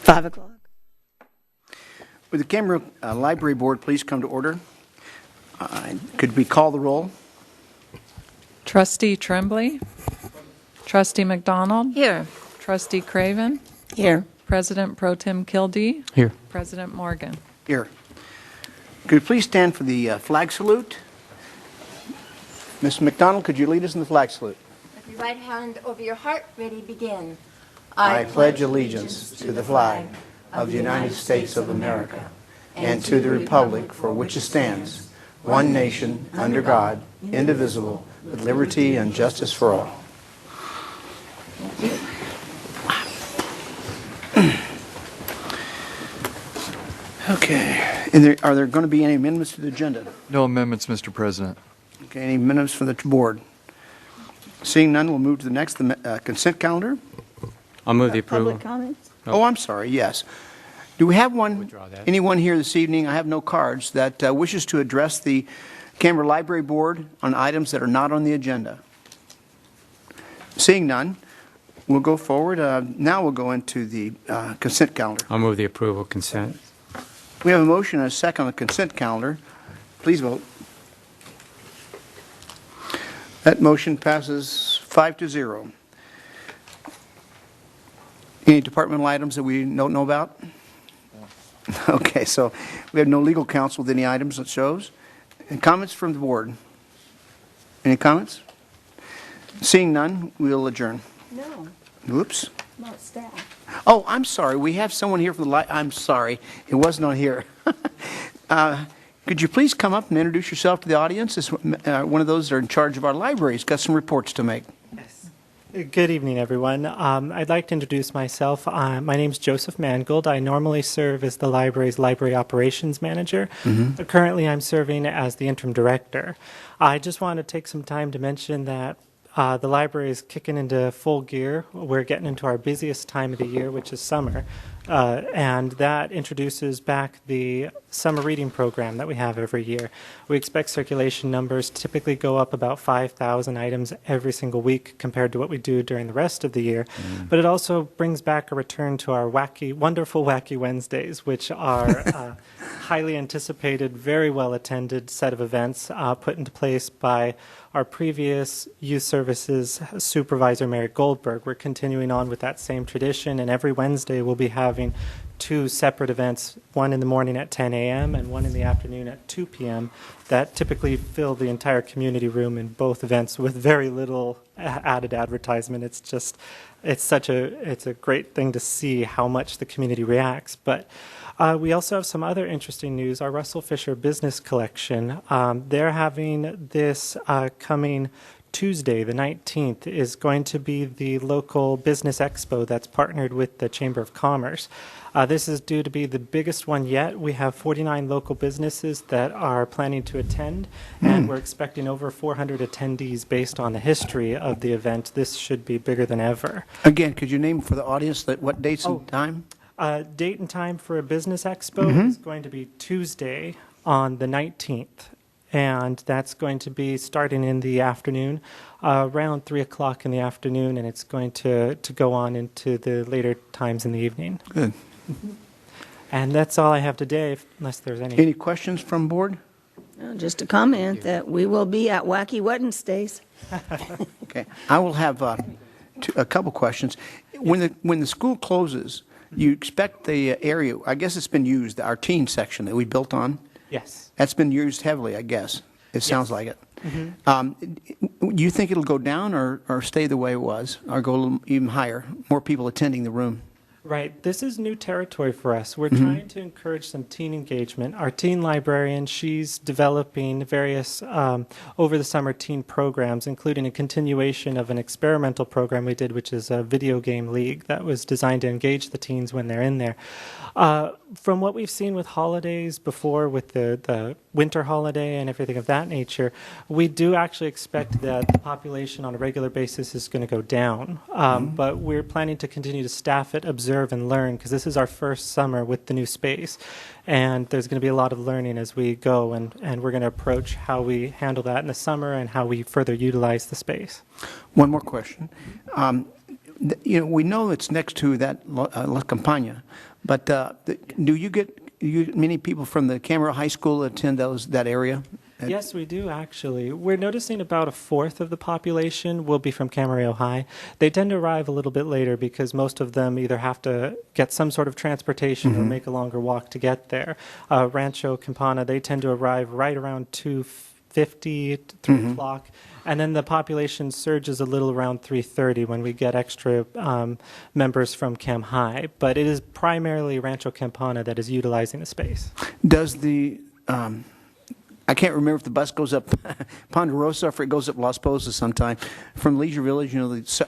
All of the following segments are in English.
5 o'clock. Would the Canberra Library Board please come to order? Could we call the roll? Trustee Tremblay. Trustee McDonald. Here. Trustee Craven. Here. President Pro Tem Kildee. Here. President Morgan. Here. Could you please stand for the flag salute? Ms. McDonald, could you lead us in the flag salute? With your right hand over your heart, ready, begin. I pledge allegiance to the flag of the United States of America and to the republic for which it stands, one nation, under God, indivisible, with liberty and justice for all. Okay. Are there going to be any amendments to the agenda? No amendments, Mr. President. Okay, any amendments from the board? Seeing none, we'll move to the next, consent calendar. I'll move the approval. Public comments? Oh, I'm sorry, yes. Do we have Withdraw that. anyone here this evening, I have no cards, that wishes to address the Canberra Library Board on items that are not on the agenda? Seeing none, we'll go forward. Now we'll go into the consent calendar. I'll move the approval consent. We have a motion and a second on the consent calendar. Please vote. That motion passes 5-0. Any departmental items that we don't know about? Okay, so we have no legal counsel with any items that shows. And comments from the board? Any comments? Seeing none, we'll adjourn. No, Whoops. not staff. Oh, I'm sorry. We have someone here from the I'm sorry. It wasn't on here. Could you please come up and introduce yourself to the audience? As one of those that are in charge of our library. He's got some reports to make. Yes. Good evening, everyone. I'd like to introduce myself. My name is Joseph Mangold. I normally serve as the library's library operations manager. Currently, I'm serving as the interim director. I just want to take some time to mention that the library is kicking into full gear. We're getting into our busiest time of the year, which is summer. And that introduces back the summer reading program that we have every year. We expect circulation numbers to typically go up about 5,000 items every single week compared to what we do during the rest of the year. But it also brings back a return to our wonderful Wacky Wednesdays, which are highly anticipated, very well attended set of events put into place by our previous youth services supervisor, Mary Goldberg. We're continuing on with that same tradition, and every Wednesday we'll be having two separate events, one in the morning at 10 a.m. and one in the afternoon at 2 p.m. that typically fill the entire community room in both events with very little added advertisement. It's a great thing to see how much the community reacts. But we also have some other interesting news. Our Russell Fisher Business Collection, they're having this coming Tuesday, the 19th, is going to be the local business expo that's partnered with the Chamber of Commerce. This is due to be the biggest one yet. We have 49 local businesses that are planning to attend, and we're expecting over 400 attendees based on the history of the event. This should be bigger than ever. Again, could you name for the audience what dates and time? Date and time for a business expo is going to be Tuesday on the 19th. And that's going to be starting in the afternoon, around 3 o'clock in the afternoon, and it's going to go on into the later times in the evening. Good. And that's all I have today, unless there's any. Any questions from board? Just a comment that we will be at Wacky Wednesdays. Okay. I will have a couple questions. When the school closes, you expect the area, I guess it's been used, our teen section that we built on? Yes. That's been used heavily, I guess. It sounds like it. Do you think it'll go down or stay the way it was, or go a little even higher, more people attending the room? Right. This is new territory for us. We're trying to encourage some teen engagement. Our teen librarian, she's developing various over the summer teen programs, including a continuation of an experimental program we did, which is a video game league that was designed to engage the teens when they're in there. From what we've seen with holidays before, with the winter holiday and everything of that nature, we do actually expect that the population on a regular basis is going to go down. But we're planning to continue to staff it, observe, and learn, because this is our first summer with the new space. And there's going to be a lot of learning as we go, and we're going to approach how we handle that in the summer and how we further utilize the space. One more question. We know it's next to that La Campagna, But do you get many people from the Camarillo High School attend that area? Yes, we do, actually. We're noticing about a fourth of the population will be from Camarillo High. They tend to arrive a little bit later because most of them either have to get some sort of transportation or make a longer walk to get there. Rancho Campana, they tend to arrive right around 2:50 to 3 o'clock. And then the population surges a little around 3:30 when we get extra members from Cam High. But it is primarily Rancho Campana that is utilizing the space. Does the I can't remember if the bus goes up Ponderosa or if it goes up Las Posas sometime. From Leisure Village,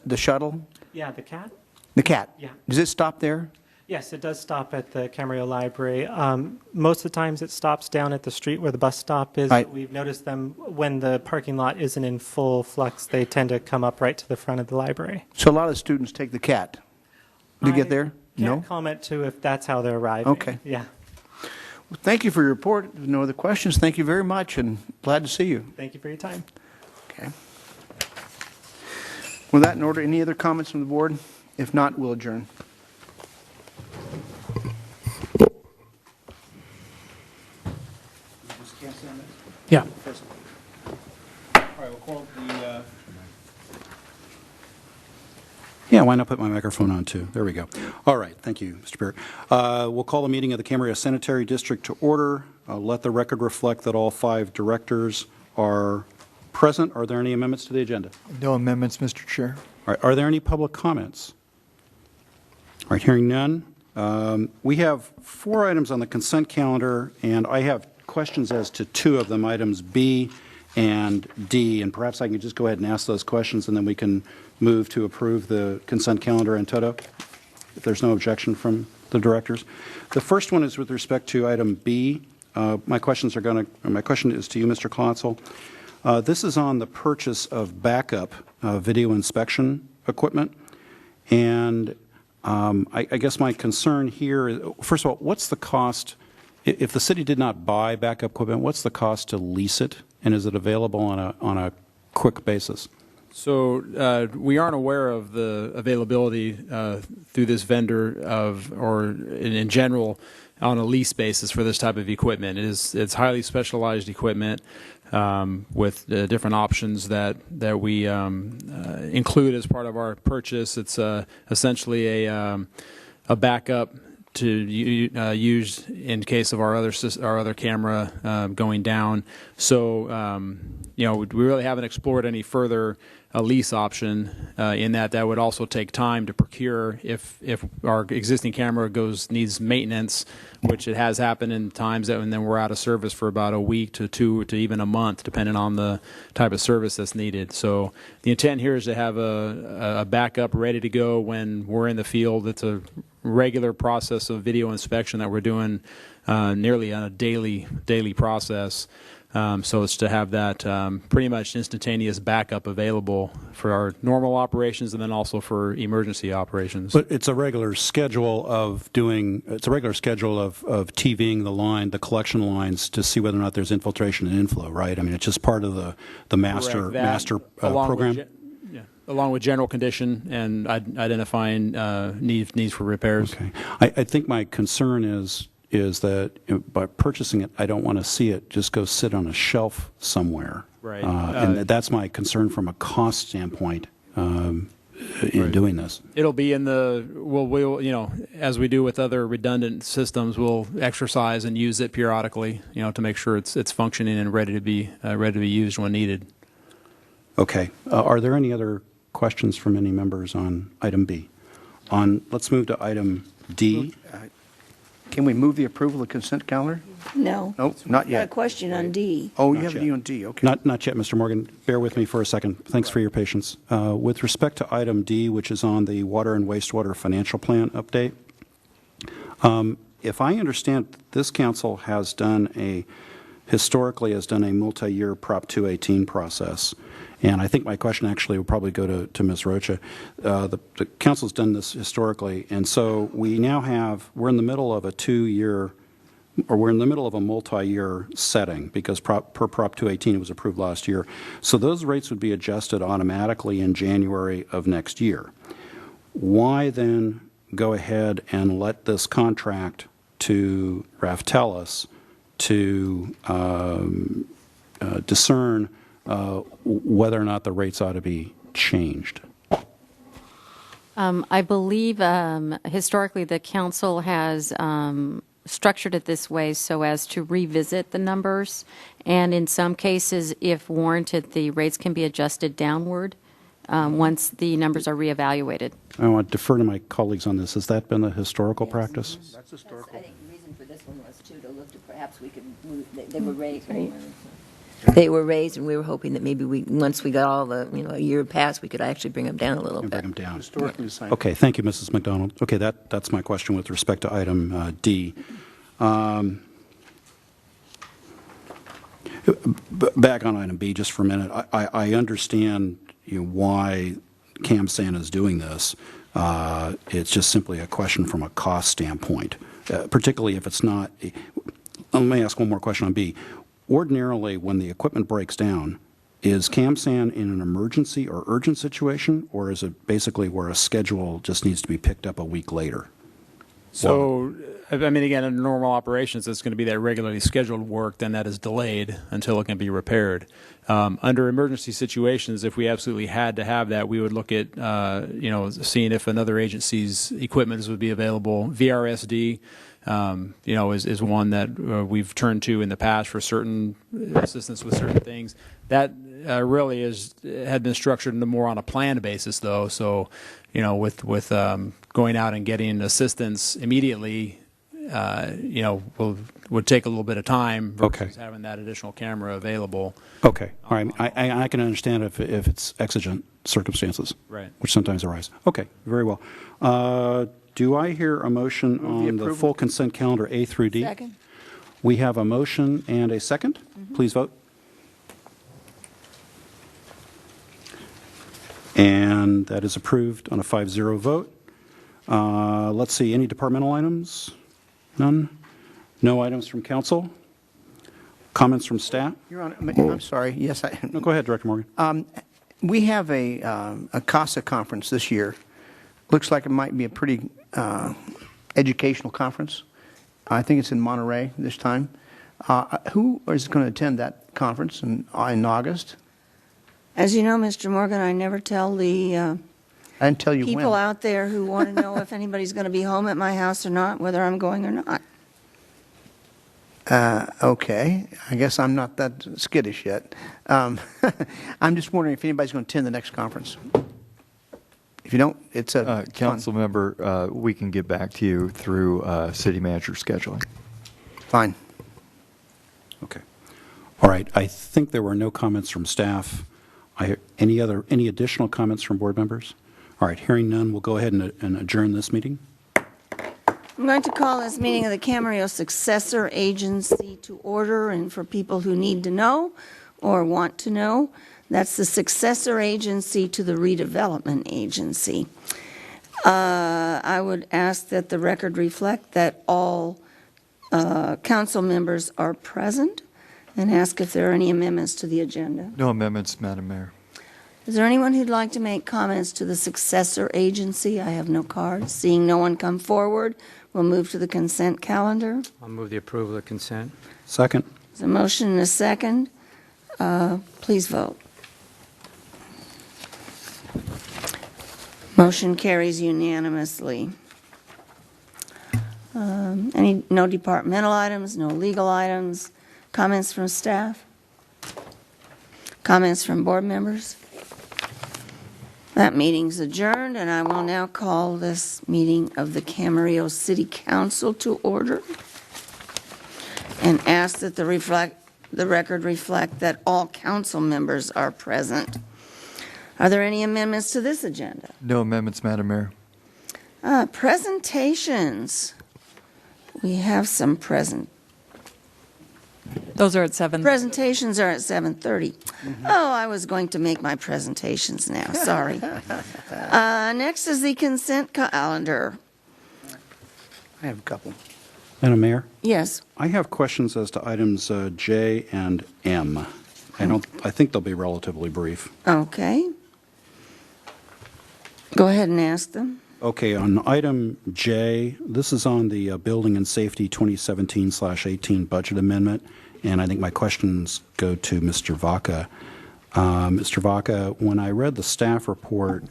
the shuttle, Yeah, the cat? the CAT. Yeah. Does it stop there? Yes, it does stop at the Camarillo Library. Most of the times it stops down at the street where the bus stop is. Right. We've noticed them when the parking lot isn't in full flux, they tend to come up right to the front of the library. So a lot of students take the CAT to get there? Can't No? comment to if that's how they're arriving. Okay. Yeah. Well, thank you for your report. If no other questions, thank you very much, and glad to see you. Thank you for your time. Okay. With that in order, any other comments from the board? If not, we'll adjourn. Yeah. All right, we'll call the... Yeah, why not put my microphone on, too? There we go. All right, thank you, Mr. Barrett. We'll call the meeting of the Camarillo Sanitary District to order. Let the record reflect that all 5 directors are present. Are there any amendments to the agenda? No amendments, Mr. Chair. All right, are there any public comments? All right, hearing none. We have 4 items on the consent calendar, and I have questions as to 2 of them, items B and D, and perhaps I can just go ahead and ask those questions, and then we can move to approve the consent calendar in toto, if there's no objection from the directors. The first one is with respect to item B. My question is to you, Mr. Klotzel. This is on the purchase of backup video inspection equipment, and I guess my concern here is, first of all, what's the cost? If the city did not buy backup equipment, what's the cost to lease it, and is it available on a quick basis? So we aren't aware of the availability through this vendor or in general on a lease basis for this type of equipment. It's highly specialized equipment with different options that we include as part of our purchase. It's essentially a backup to use in case of our other camera going down. So we really haven't explored any further a lease option in that would also take time to procure if our existing camera needs maintenance, which it has happened in times and then we're out of service for about a week to 2 to even a month, depending on the type of service that's needed. So the intent here is to have a backup ready to go when we're in the field. It's a regular process of video inspection that we're doing nearly on a daily process. So it's to have that pretty much instantaneous backup available for our normal operations and then also for emergency operations. But it's a regular schedule of TVing the collection lines to see whether or not there's infiltration and inflow, right? I mean, it's just part of the master program. Along with general condition and identifying needs for repairs. Okay. I think my concern is that by purchasing it, I don't want to see it just go sit on a shelf somewhere. Right. And that's my concern from a cost standpoint in doing this. It'll be in we'll as we do with other redundant systems, we'll exercise and use it periodically, to make sure it's functioning and ready to be used when needed. Okay. Are there any other questions from any members on item B? Let's move to item D. Can we move the approval of the consent calendar? No. No, not Got a yet. question on D. Oh, you Not have yet. D on D, okay. Not yet, Mr. Morgan. Bear with me for a second. Thanks for your patience. With respect to item D, which is on the water and wastewater financial plan update, if I understand, this council historically has done a multi-year Prop 218 process. And I think my question actually will probably go to Ms. Rocha. The council's done this historically, and so we're in the middle of we're in the middle of a multi-year setting because per Prop 218 it was approved last year. So those rates would be adjusted automatically in January of next year. Why then go ahead and let this contract to Raftellus to discern whether or not the rates ought to be changed? I believe historically the council has structured it this way so as to revisit the numbers, and in some cases, if warranted, the rates can be adjusted downward once the numbers are reevaluated. I want to defer to my colleagues on this. Has that been the historical practice? That's historical. I think the reason for this one was too, to look to perhaps we could move, they were raised, right? They were raised, and we were hoping that maybe once we got all the, a year passed, we could actually bring them down a little And bit. bring them down. Historically assigned. Okay, thank you, Mrs. McDonald. Okay, that's my question with respect to item D. Back on item B just for a minute. I understand why CAMSAN is doing this. It's just simply a question from a cost standpoint, particularly if it's not. Let me ask one more question on B. Ordinarily, when the equipment breaks down, is CAMSAN in an emergency or urgent situation, or is it basically where a schedule just needs to be picked up a week later? So, I mean, again, under normal operations, it's going to be that regularly scheduled work, then that is delayed until it can be repaired. Under emergency situations, if we absolutely had to have that, we would look at, seeing if another agency's equipment would be available. VRSD, is one that we've turned to in the past for certain assistance with certain things. That really had been structured more on a planned basis, though. So, with going out and getting assistance immediately, would take a little bit of time versus having that additional camera available. Okay. All right. I can understand if it's exigent circumstances, Right. which sometimes arise. Okay. Very well. Do I hear a motion on the full consent calendar A through D? Second. We have a motion and a second. Please vote. And that is approved on a 5-0 vote. Let's see, any departmental items? None? No items from council? Comments from staff? Your Honor, I'm sorry. Yes, No, go ahead, Director Morgan. we have a CASA conference this year. Looks like it might be a pretty educational conference. I think it's in Monterey this time. Who is going to attend that conference in August? As you know, Mr. Morgan, I never tell the I didn't tell you when. people out there who want to know if anybody's going to be home at my house or not, whether I'm going or not. Okay. I guess I'm not that skittish yet. I'm just wondering if anybody's going to attend the next conference. If you don't, it's a Council member, we can get back to you through city manager scheduling. Fine. Okay. All right. I think there were no comments from staff. Any additional comments from board members? All right. Hearing none, we'll go ahead and adjourn this meeting. I'm going to call this meeting of the Camarillo Successor Agency to order, and for people who need to know or want to know, that's the successor agency to the redevelopment agency. I would ask that the record reflect that all council members are present, and ask if there are any amendments to the agenda. No amendments, Madam Mayor. Is there anyone who'd like to make comments to the successor agency? I have no cards. Seeing no one come forward, we'll move to the consent calendar. I'll move the approval of consent. Second. There's a motion and a second. Please vote. Motion carries unanimously. No departmental items, no legal items. Comments from staff? Comments from board members? That meeting's adjourned, and I will now call this meeting of the Camarillo City Council to order and ask that the record reflect that all council members are present. Are there any amendments to this agenda? No amendments, Madam Mayor. Presentations. We have some Those are at 7. presentations are at 7:30. Oh, I was going to make my presentations now, sorry. Next is the consent calendar. I have a couple. Madam Mayor, Yes, I have questions as to items J and M. I think they'll be relatively brief. okay. Go ahead and ask them. Okay, on item J, this is on the Building and Safety 2017/18 budget amendment, and I think my questions go to Mr. Vaca. Mr. Vaca, when I read the staff report,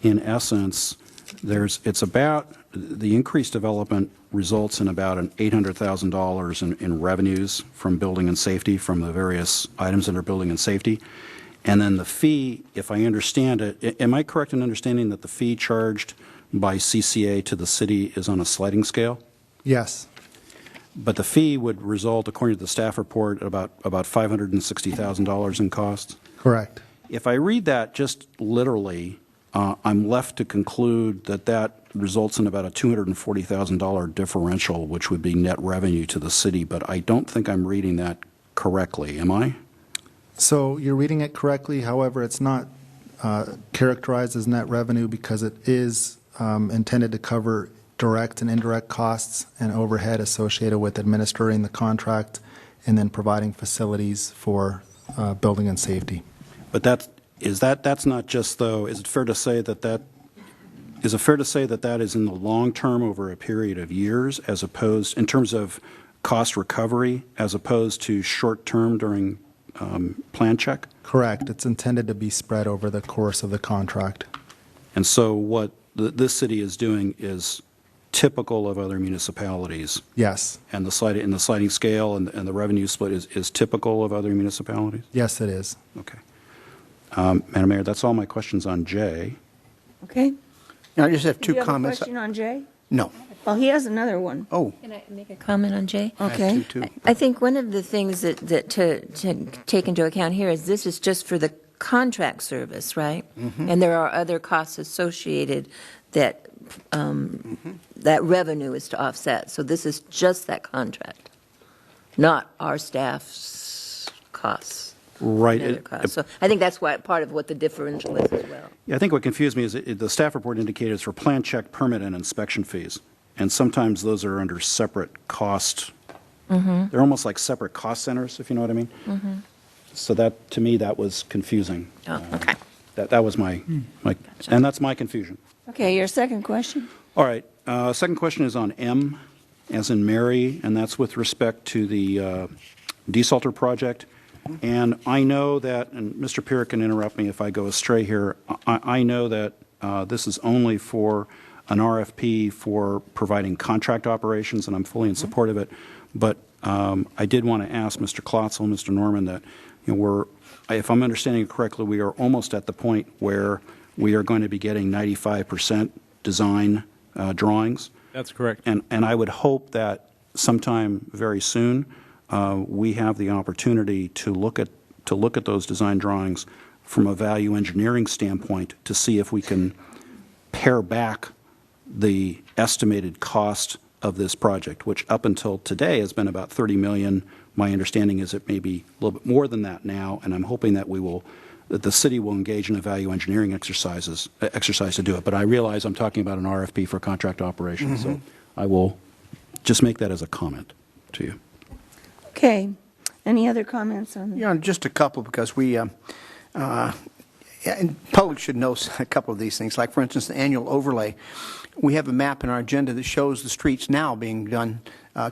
in essence, it's about, the increased development results in about an $800,000 in revenues from building and safety, from the various items that are building and safety. And then the fee, if I understand it, am I correct in understanding that the fee charged by CCA to the city is on a sliding scale? Yes. But the fee would result, according to the staff report, about $560,000 in costs? Correct. If I read that just literally, I'm left to conclude that that results in about a $240,000 differential, which would be net revenue to the city, but I don't think I'm reading that correctly, am I? So you're reading it correctly. However, it's not characterized as net revenue because it is intended to cover direct and indirect costs and overhead associated with administering the contract and then providing facilities for building and safety. But that's not just, though, is it fair to say that is in the long term over a period of years, as opposed, in terms of cost recovery, as opposed to short term during plan check? Correct. It's intended to be spread over the course of the contract. And so what this city is doing is typical of other municipalities? Yes. And the sliding scale and the revenue split is typical of other municipalities? Yes, it is. Okay. Madam Mayor, that's all my questions on J. Okay. Now, I just have two Do you have a comments. question on Jay? No. Oh, he has another one. Oh, Can I make a comment on Jay? Okay. two. I think one of the things that to take into account here is this is just for the contract service, right? And there are other costs associated that that revenue is to offset. So this is just that contract, not our staff's costs. Right. and other costs. So I think that's why part of what the differential is as well. Yeah, I think what confused me is the staff report indicated it's for plan check, permit, and inspection fees. And sometimes those are under separate cost. They're almost like separate cost centers, if you know what I mean. So that, to me, that was confusing. Oh, okay. That was my, and that's my confusion. Okay, your second question? All right. Second question is on M, as in Mary, and that's with respect to the desalter project. And I know that, and Mr. Pierre can interrupt me if I go astray here, I know that this is only for an RFP for providing contract operations, and I'm fully in support of it. But I did want to ask Mr. Klotzel and Mr. Norman that, you know, if I'm understanding it correctly, we are almost at the point where we are going to be getting 95% design drawings. That's correct. And I would hope that sometime very soon we have the opportunity to look at those design drawings from a value engineering standpoint to see if we can pare back the estimated cost of this project, which up until today has been about $30 million. My understanding is it may be a little bit more than that now, and I'm hoping that that the city will engage in a value engineering exercise to do it. But I realize I'm talking about an RFP for contract operations, so I will just make that as a comment to you. Okay. Any other comments on that? Yeah, just a couple, because we, and public should know a couple of these things. Like, for instance, the annual overlay. We have a map in our agenda that shows the streets now being done,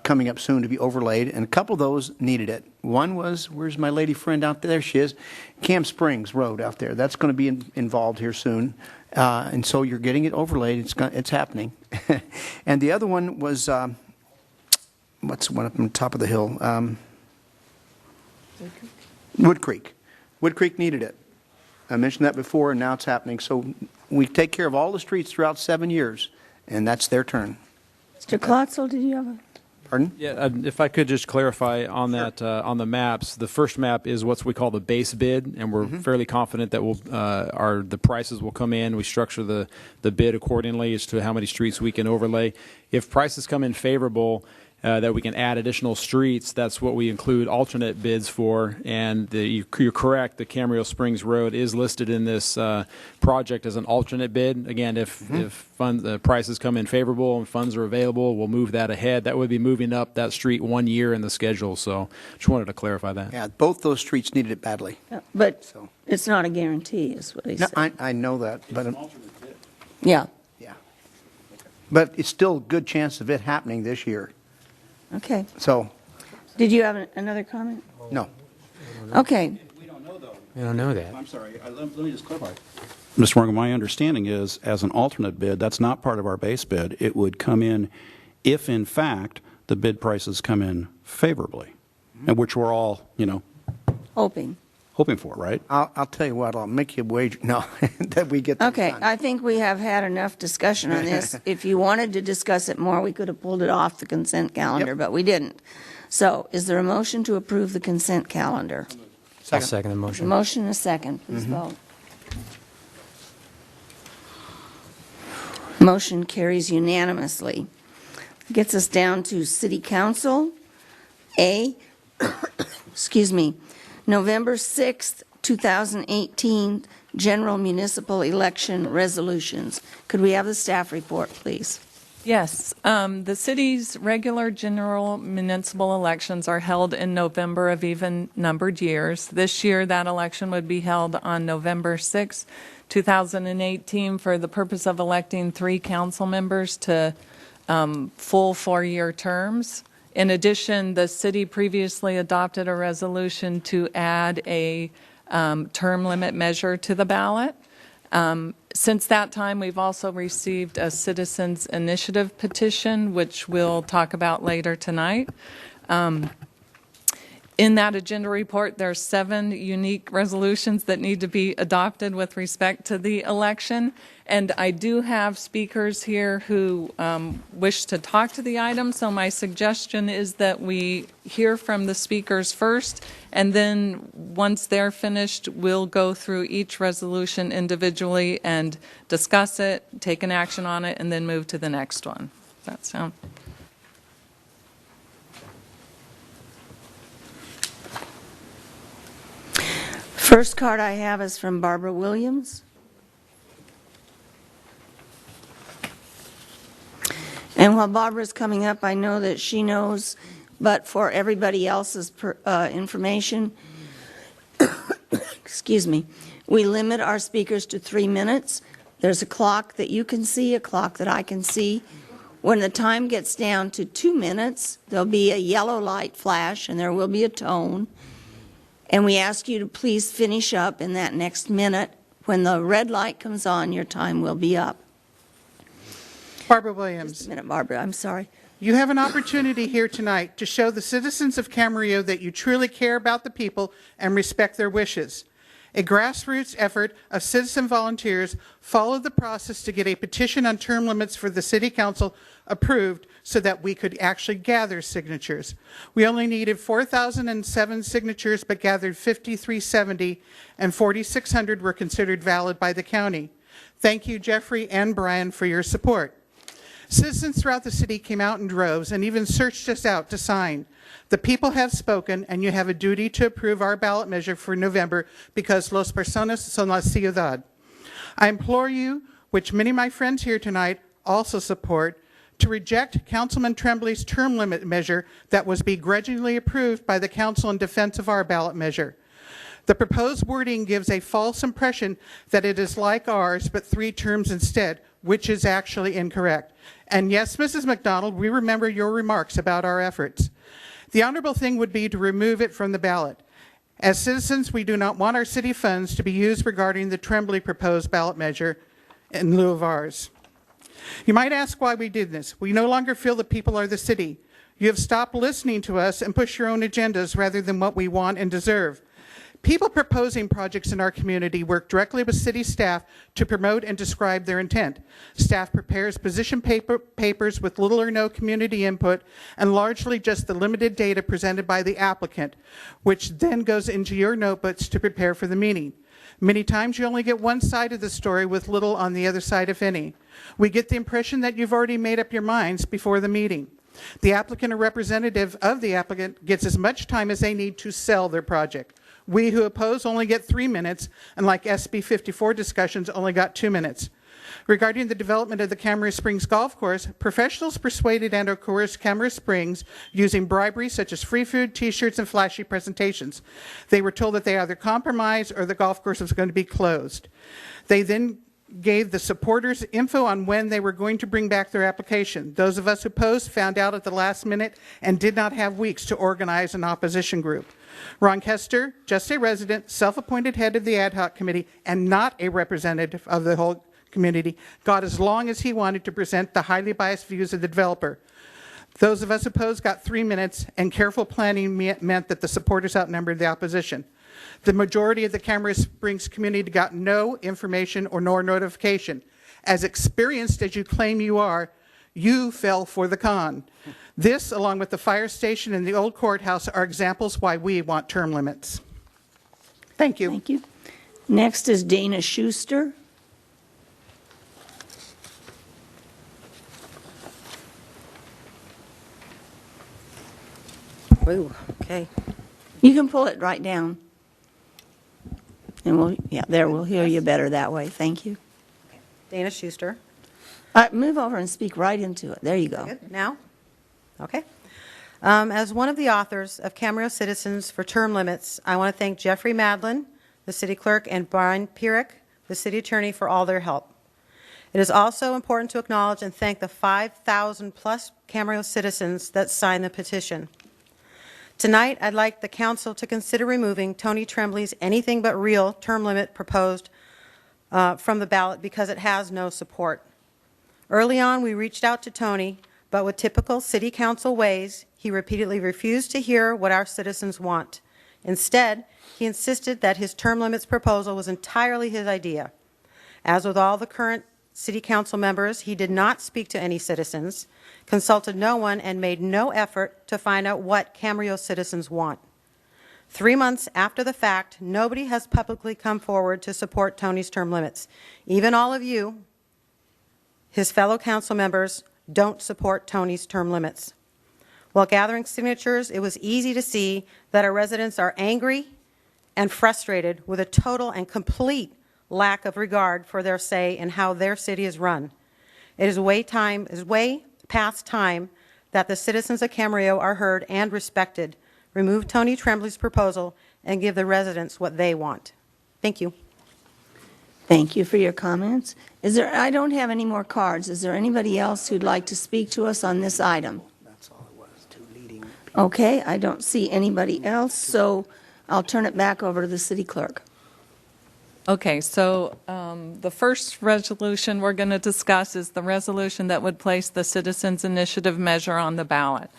coming up soon to be overlaid, and a couple of those needed it. One was, where's my lady friend out there? There she is, Camp Springs Road out there. That's going to be involved here soon, and so you're getting it overlaid. It's happening. And the other one was, what's the one up on the top of the hill? Wood Creek. Wood Creek needed it. I mentioned that before, and now it's happening. So we take care of all the streets throughout 7 years, and that's their turn. Mr. Klotzel, did you have a? Pardon? Yeah, if I could just clarify on that, on the maps, the first map is what we call the base bid, and we're fairly confident that the prices will come in. We structure the bid accordingly as to how many streets we can overlay. If prices come in favorable, that we can add additional streets, that's what we include alternate bids for. And you're correct, the Camarillo Springs Road is listed in this project as an alternate bid. Again, if prices come in favorable and funds are available, we'll move that ahead. That would be moving up that street 1 year in the schedule. So just wanted to clarify that. Yeah, both those streets needed it badly. But So. it's not a guarantee, is what he No, said. I know that, but Yeah. yeah. But it's still a good chance of it happening this year. Okay. So, Did you have another comment? no. Okay. We don't know that. I'm sorry, let me just clarify. Mr. Morgan, my understanding is, as an alternate bid, that's not part of our base bid. It would come in if, in fact, the bid prices come in favorably, and which we're all, Hoping. hoping for, right? I'll tell you what, I'll make you wager, no, that we get this Okay, done. I think we have had enough discussion on this. If you wanted to discuss it more, we could have pulled it off the consent calendar, Yep. but we didn't. So is there a motion to approve the consent calendar? I'll second the motion. Motion and a second, please vote. Motion carries unanimously. Gets us down to City Council. A, excuse me, November 6th, 2018, General Municipal Election Resolutions. Could we have the staff report, please? Yes, the city's regular general municipal elections are held in November of even-numbered years. This year, that election would be held on November 6, 2018, for the purpose of electing 3 council members to full 4-year terms. In addition, the city previously adopted a resolution to add a term limit measure to the ballot. Since that time, we've also received a citizens initiative petition, which we'll talk about later tonight. In that agenda report, there are 7 unique resolutions that need to be adopted with respect to the election. And I do have speakers here who wish to talk to the item. So my suggestion is that we hear from the speakers first, and then once they're finished, we'll go through each resolution individually and discuss it, take an action on it, and then move to the next one. Does that sound? First card I have is from Barbara Williams. And while Barbara's coming up, I know that she knows, but for everybody else's information, excuse me, we limit our speakers to 3 minutes. There's a clock that you can see, a clock that I can see. When the time gets down to 2 minutes, there'll be a yellow light flash and there will be a tone. And we ask you to please finish up in that next minute. When the red light comes on, your time will be up. Barbara Williams. Just a minute, Barbara, I'm sorry. You have an opportunity here tonight to show the citizens of Camarillo that you truly care about the people and respect their wishes. A grassroots effort of citizen volunteers followed the process to get a petition on term limits for the City Council approved so that we could actually gather signatures. We only needed 4,007 signatures but gathered 5,370, and 4,600 were considered valid by the county. Thank you, Jeffrey and Brian, for your support. Citizens throughout the city came out in droves and even searched us out to sign. The people have spoken, and you have a duty to approve our ballot measure for November because las personas son la ciudad. I implore you, which many of my friends here tonight also support, to reject Councilman Tremblay's term limit measure that was begrudgingly approved by the council in defense of our ballot measure. The proposed wording gives a false impression that it is like ours, but 3 terms instead, which is actually incorrect. And yes, Mrs. McDonald, we remember your remarks about our efforts. The honorable thing would be to remove it from the ballot. As citizens, we do not want our city funds to be used regarding the Tremblay proposed ballot measure in lieu of ours. You might ask why we did this. We no longer feel the people are the city. You have stopped listening to us and push your own agendas rather than what we want and deserve. People proposing projects in our community work directly with city staff to promote and describe their intent. Staff prepares position papers with little or no community input and largely just the limited data presented by the applicant, which then goes into your notebooks to prepare for the meeting. Many times you only get one side of the story with little on the other side, if any. We get the impression that you've already made up your minds before the meeting. The applicant or representative of the applicant gets as much time as they need to sell their project. We who oppose only get 3 minutes, and like SB 54 discussions, only got 2 minutes. Regarding the development of the Camarillo Springs Golf Course, professionals persuaded and or coerced Camarillo Springs using bribery such as free food, T-shirts, and flashy presentations. They were told that they either compromised or the golf course was going to be closed. They then gave the supporters info on when they were going to bring back their application. Those of us who opposed found out at the last minute and did not have weeks to organize an opposition group. Ron Kester, just a resident, self-appointed head of the ad hoc committee, and not a representative of the whole community, got as long as he wanted to present the highly biased views of the developer. Those of us opposed got 3 minutes, and careful planning meant that the supporters outnumbered the opposition. The majority of the Camarillo Springs community got no information or nor notification. As experienced as you claim you are, you fell for the con. This, along with the fire station and the old courthouse, are examples why we want term limits. Thank you. Thank you. Next is Dana Schuster. Ooh, okay. You can pull it right down. And we'll hear you better that way. Thank you. Dana Schuster. Move over and speak right into it. There you go. Good. Now? Okay. As one of the authors of Camarillo Citizens for Term Limits, I want to thank Jeffrey Madlin, the city clerk, and Brian Pierik, the city attorney, for all their help. It is also important to acknowledge and thank the 5,000-plus Camarillo citizens that signed the petition. Tonight, I'd like the council to consider removing Tony Tremblay's anything but real term limit proposed from the ballot because it has no support. Early on, we reached out to Tony, but with typical city council ways, he repeatedly refused to hear what our citizens want. Instead, he insisted that his term limits proposal was entirely his idea. As with all the current city council members, he did not speak to any citizens, consulted no one, and made no effort to find out what Camarillo citizens want. 3 months after the fact, nobody has publicly come forward to support Tony's term limits. Even all of you, his fellow council members, don't support Tony's term limits. While gathering signatures, it was easy to see that our residents are angry and frustrated with a total and complete lack of regard for their say in how their city is run. It is way past time that the citizens of Camarillo are heard and respected. Remove Tony Tremblay's proposal and give the residents what they want. Thank you. Thank you for your comments. I don't have any more cards. Is there anybody else who'd like to speak to us on this item? That's all it was, two leading. Okay, I don't see anybody else, so I'll turn it back over to the city clerk. Okay, so the first resolution we're going to discuss is the resolution that would place the Citizens Initiative measure on the ballot.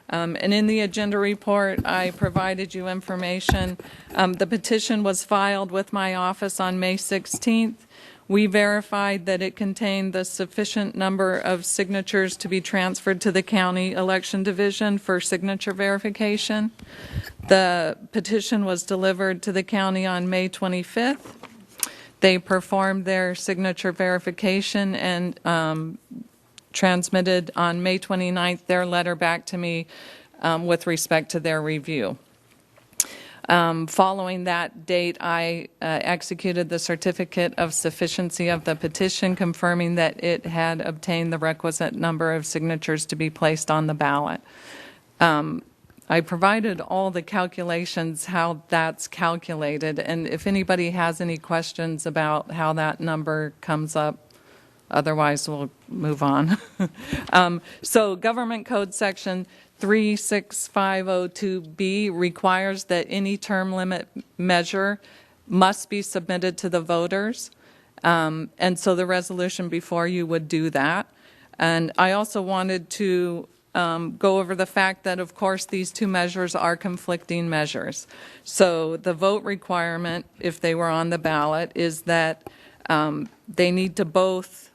And in the agenda report, I provided you information. The petition was filed with my office on May 16th. We verified that it contained the sufficient number of signatures to be transferred to the county election division for signature verification. The petition was delivered to the county on May 25th. They performed their signature verification and transmitted on May 29th their letter back to me with respect to their review. Following that date, I executed the certificate of sufficiency of the petition, confirming that it had obtained the requisite number of signatures to be placed on the ballot. I provided all the calculations, how that's calculated, and if anybody has any questions about how that number comes up, otherwise we'll move on. So Government Code Section 36502B requires that any term limit measure must be submitted to the voters, and so the resolution before you would do that. And I also wanted to go over the fact that, of course, these two measures are conflicting measures. So the vote requirement, if they were on the ballot, is that they need to both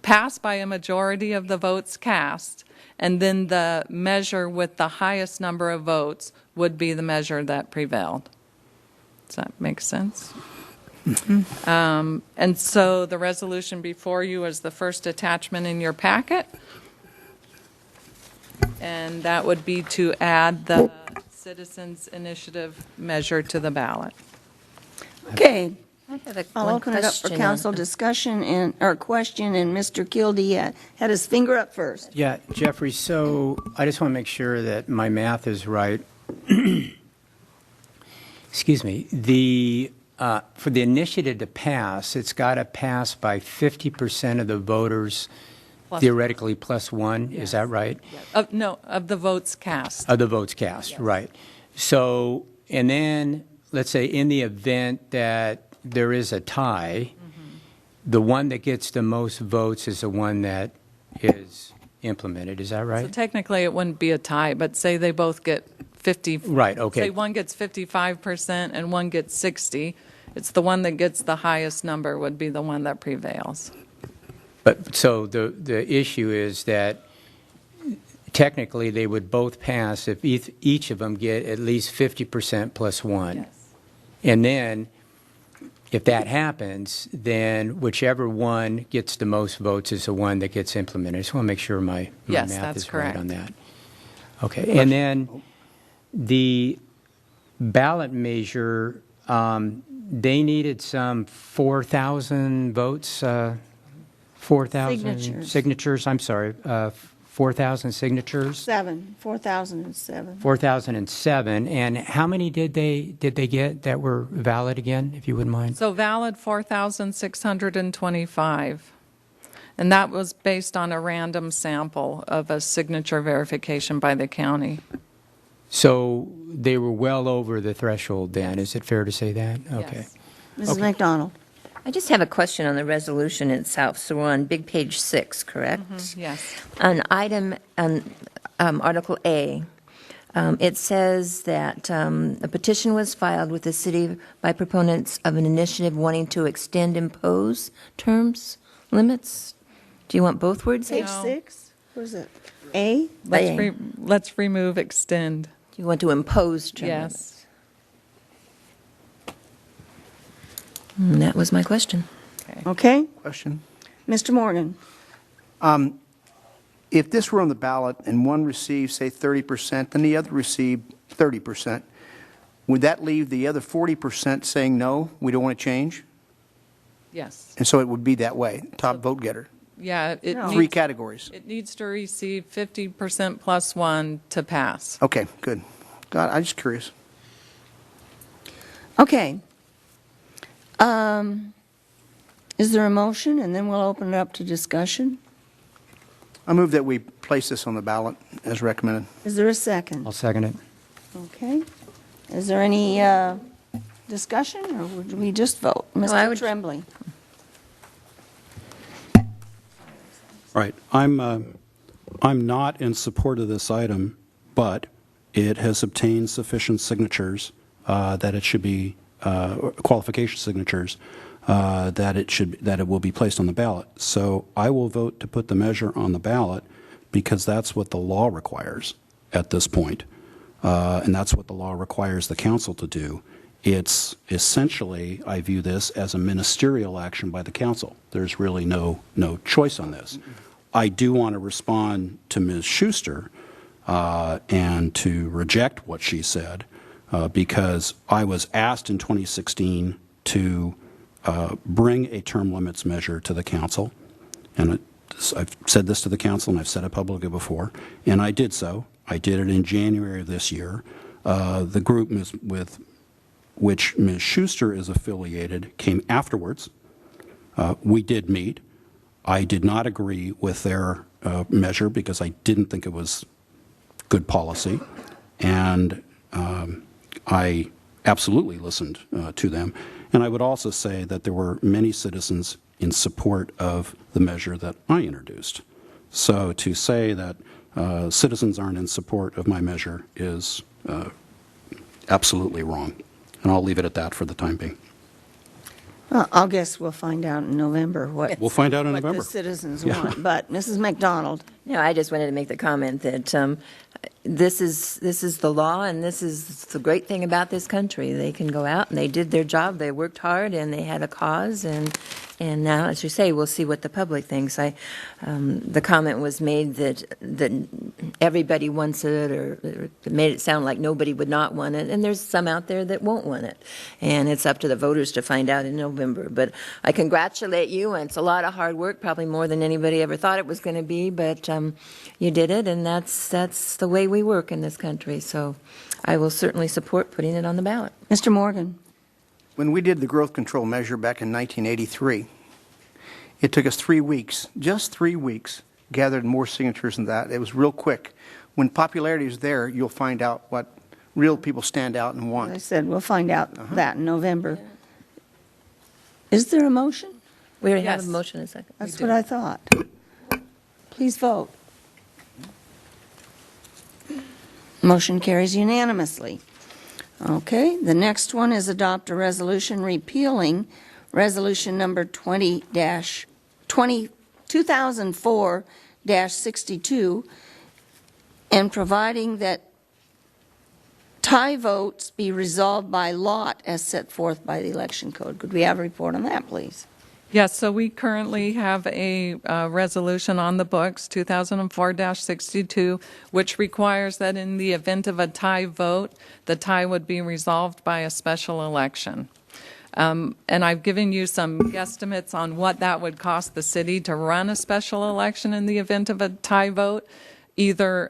pass by a majority of the votes cast, and then the measure with the highest number of votes would be the measure that prevailed. Does that make sense? Mm-hmm. And so the resolution before you is the first attachment in your packet. And that would be to add the Citizens Initiative measure to the ballot. Okay. I have I'll open it up for council discussion or question, and Mr. Kildee had his finger up first. Yeah, Jeffrey, so I just want to make sure that my math is right. Excuse me. The for the initiative to pass, it's got to pass by 50% of the voters, Plus- theoretically plus one. Is that right? No, of the votes cast. Of the votes cast, Yes. right. So, and then, let's say in the event that there is a tie, the one that gets the most votes is the one that is implemented. Is that So right? technically, it wouldn't be a tie, but say they both get 50. Right, okay. Say one gets 55% and one gets 60. It's the one that gets the highest number would be the one that prevails. But, so the issue is that technically they would both pass if each of them get at least 50% plus one. Yes. And then, if that happens, then whichever one gets the most votes is the one that gets implemented. I just want to make sure my Yes, math that's is correct. right on that. Okay, and then the ballot measure, they needed some 4,000 votes, 4,000 Signatures. I'm sorry, 4,000 signatures? 4,007. 4,007. And how many did they get that were valid again, if you wouldn't mind? So valid 4,625. And that was based on a random sample of a signature verification by the county. So they were well over the threshold then, is it fair to say that? Okay. Mrs. McDonald. I just have a question on the resolution itself. So we're on big page 6, correct? Yes. On item, Article A, it says that a petition was filed with the city by proponents of an initiative wanting to extend impose terms, limits. Do you want both words? Page No. 6? What is it? A? Let's remove extend. Do you want to impose term limits? Yes. That was my question. Okay. Question? Mr. Morgan. If this were on the ballot and one received, say, 30%, and the other received 30%, would that leave the other 40% saying, no, we don't want to change? Yes. And so it would be that way, top vote getter. Yeah. It No. Three needs- categories. It needs to receive 50% plus one to pass. Okay, good. God, I'm just curious. Okay. Is there a motion? And then we'll open it up to discussion. I move that we place this on the ballot as recommended. Is there a second? I'll second it. Okay. Is there any discussion, or would we just vote? I Mr. would- Tremblay. All right, I'm not in support of this item, but it has obtained sufficient signatures that it should be, qualification signatures, that it will be placed on the ballot. So I will vote to put the measure on the ballot because that's what the law requires at this point. And that's what the law requires the council to do. It's essentially, I view this as a ministerial action by the council. There's really no choice on this. I do want to respond to Ms. Schuster and to reject what she said because I was asked in 2016 to bring a term limits measure to the council. And I've said this to the council and I've said it publicly before, and I did so. I did it in January of this year. The group with which Ms. Schuster is affiliated came afterwards. We did meet. I did not agree with their measure because I didn't think it was good policy, and I absolutely listened to them. And I would also say that there were many citizens in support of the measure that I introduced. So to say that citizens aren't in support of my measure is absolutely wrong. And I'll leave it at that for the time being. Well, I guess we'll find out in November what. We'll find out in what November. the citizens Yeah. want. But Mrs. McDonald. No, I just wanted to make the comment that this is the law, and this is the great thing about this country. They can go out and they did their job. They worked hard and they had a cause. And now, as you say, we'll see what the public thinks. The comment was made that everybody wants it, or it made it sound like nobody would not want it. And there's some out there that won't want it. And it's up to the voters to find out in November. But I congratulate you, and it's a lot of hard work, probably more than anybody ever thought it was going to be. But you did it, and that's the way we work in this country. So I will certainly support putting it on the ballot. Mr. Morgan. When we did the growth control measure back in 1983, it took us 3 weeks, just 3 weeks, gathered more signatures than that. It was real quick. When popularity is there, you'll find out what real people stand out and As I want. said, we'll find out that in November. Is there a motion? We already have Yes. a motion in a second. That's what I thought. Please vote. Motion carries unanimously. Okay, the next one is adopt a resolution repealing Resolution Number 2004-62 and providing that tie votes be resolved by lot as set forth by the election code. Could we have a report on that, please? Yes, so we currently have a resolution on the books, 2004-62, which requires that in the event of a tie vote, the tie would be resolved by a special election. And I've given you some guesstimates on what that would cost the city to run a special election in the event of a tie vote, either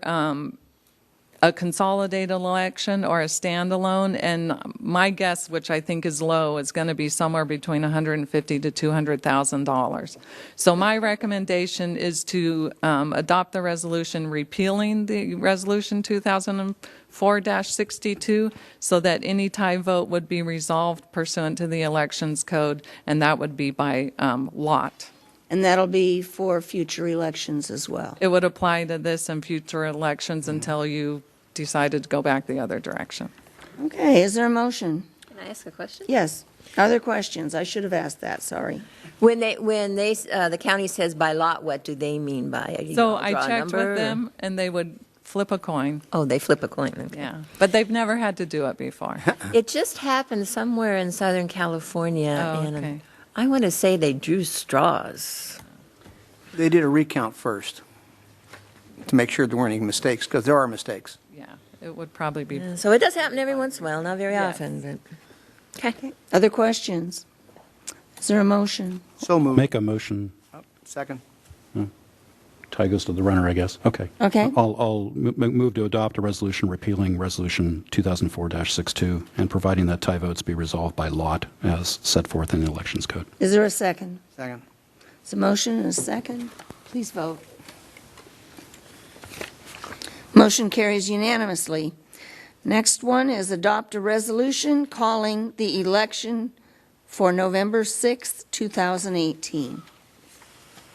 a consolidated election or a standalone, and my guess, which I think is low, is going to be somewhere between $150,000 to $200,000. So my recommendation is to adopt the resolution repealing the resolution 2004-62 so that any tie vote would be resolved pursuant to the elections code, and that would be by lot. And that'll be for future elections as well. It would apply to this and future elections until you decided to go back the other direction. Okay, is there a motion? Can I ask a question? Yes. Other questions? I should have asked that, sorry. When the county says by lot, what do they mean by it? You So all I draw a checked number, with them, and they would flip a coin. Oh, they flip a coin. Okay. Yeah, but they've never had to do it before. It just happened somewhere in Southern California, Oh, and okay. I want to say they drew straws. They did a recount first to make sure there weren't any mistakes, because there are mistakes. Yeah, it would probably be. Yeah, so it does happen every once in a while, not very Yes. often, but okay. Other questions? Is there a motion? So moved. Make a motion. Second. Tie goes to the runner, I guess. Okay. Okay. I'll move to adopt a resolution repealing Resolution 2004-62 and providing that tie votes be resolved by lot as set forth in the Elections Code. Is there a second? Second. It's a motion and a second. Please vote. Motion carries unanimously. Next one is adopt a resolution calling the election for November 6th, 2018.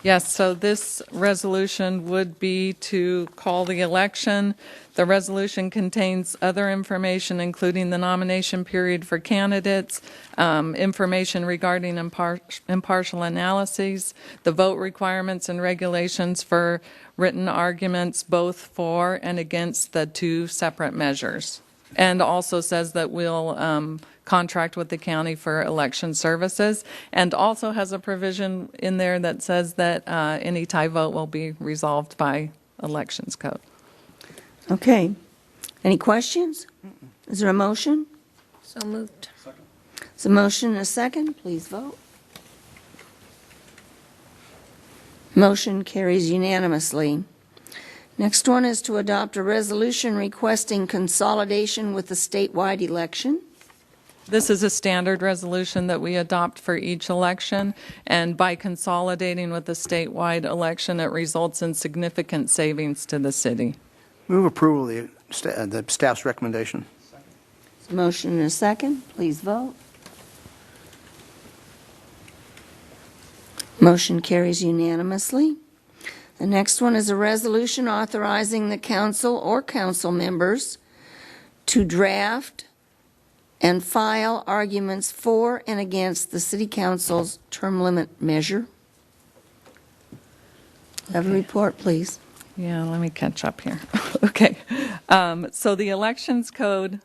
Yes, so this resolution would be to call the election. The resolution contains other information, including the nomination period for candidates, information regarding impartial analyses, the vote requirements and regulations for written arguments, both for and against the two separate measures. And also says that we'll contract with the county for election services, and also has a provision in there that says that any tie vote will be resolved by elections code. Okay. Any questions? Is there a motion? So moved. It's a motion and a second. Please vote. Motion carries unanimously. Next one is to adopt a resolution requesting consolidation with the statewide election. This is a standard resolution that we adopt for each election, and by consolidating with the statewide election, it results in significant savings to the city. Move approval of the staff's recommendation. It's a motion and a second. Please vote. Motion carries unanimously. The next one is a resolution authorizing the council or council members to draft and file arguments for and against the city council's term limit measure. Have a report, please. Yeah, let me catch up here. Okay. So the elections code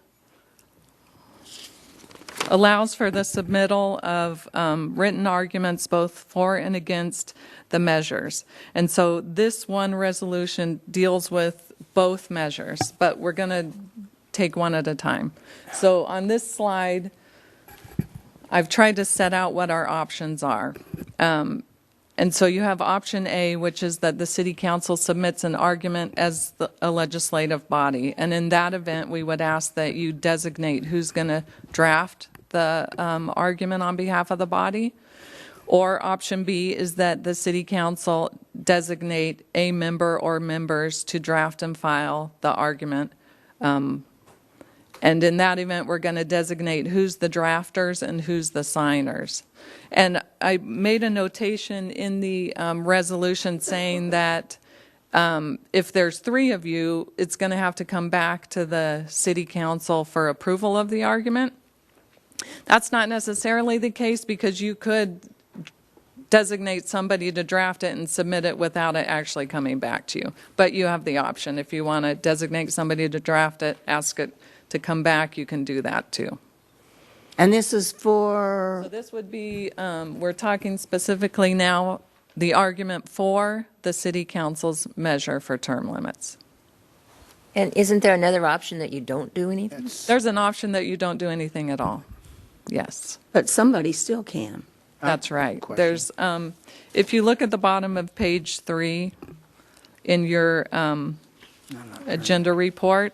allows for the submittal of written arguments both for and against the measures. And so this one resolution deals with both measures, but we're going to take one at a time. So on this slide, I've tried to set out what our options are. And so you have option A, which is that the city council submits an argument as a legislative body. And in that event, we would ask that you designate who's going to draft the argument on behalf of the body. Or option B is that the city council designate a member or members to draft and file the argument. And in that event, we're going to designate who's the drafters and who's the signers. And I made a notation in the resolution saying that if there's 3 of you, it's going to have to come back to the city council for approval of the argument. That's not necessarily the case, because you could designate somebody to draft it and submit it without it actually coming back to you. But you have the option. If you want to designate somebody to draft it, ask it to come back, you can do that too. And this is for? So this would be, we're talking specifically now, the argument for the city council's measure for term limits. And isn't there another option that you don't do anything? There's an option that you don't do anything at all. Yes. But somebody still can. That's right. There's, if you look at the bottom of page 3 in your agenda report,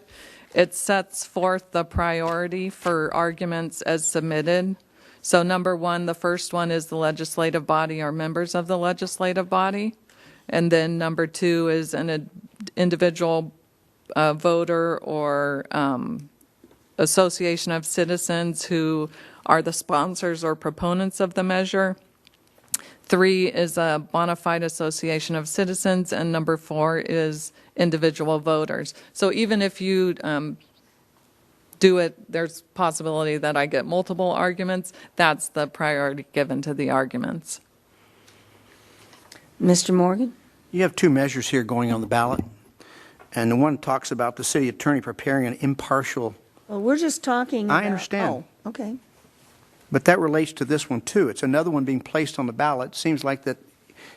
it sets forth the priority for arguments as submitted. So number 1, the first one is the legislative body or members of the legislative body. And then number 2 is an individual voter or association of citizens who are the sponsors or proponents of the measure. 3 is a bona fide association of citizens, and number 4 is individual voters. So even if you do it, there's possibility that I get multiple arguments. That's the priority given to the arguments. Mr. Morgan? You have 2 measures here going on the ballot, and the one talks about the city attorney preparing an impartial. Well, we're just talking about. I understand. Oh, okay. But that relates to this one, too. It's another one being placed on the ballot. Seems like that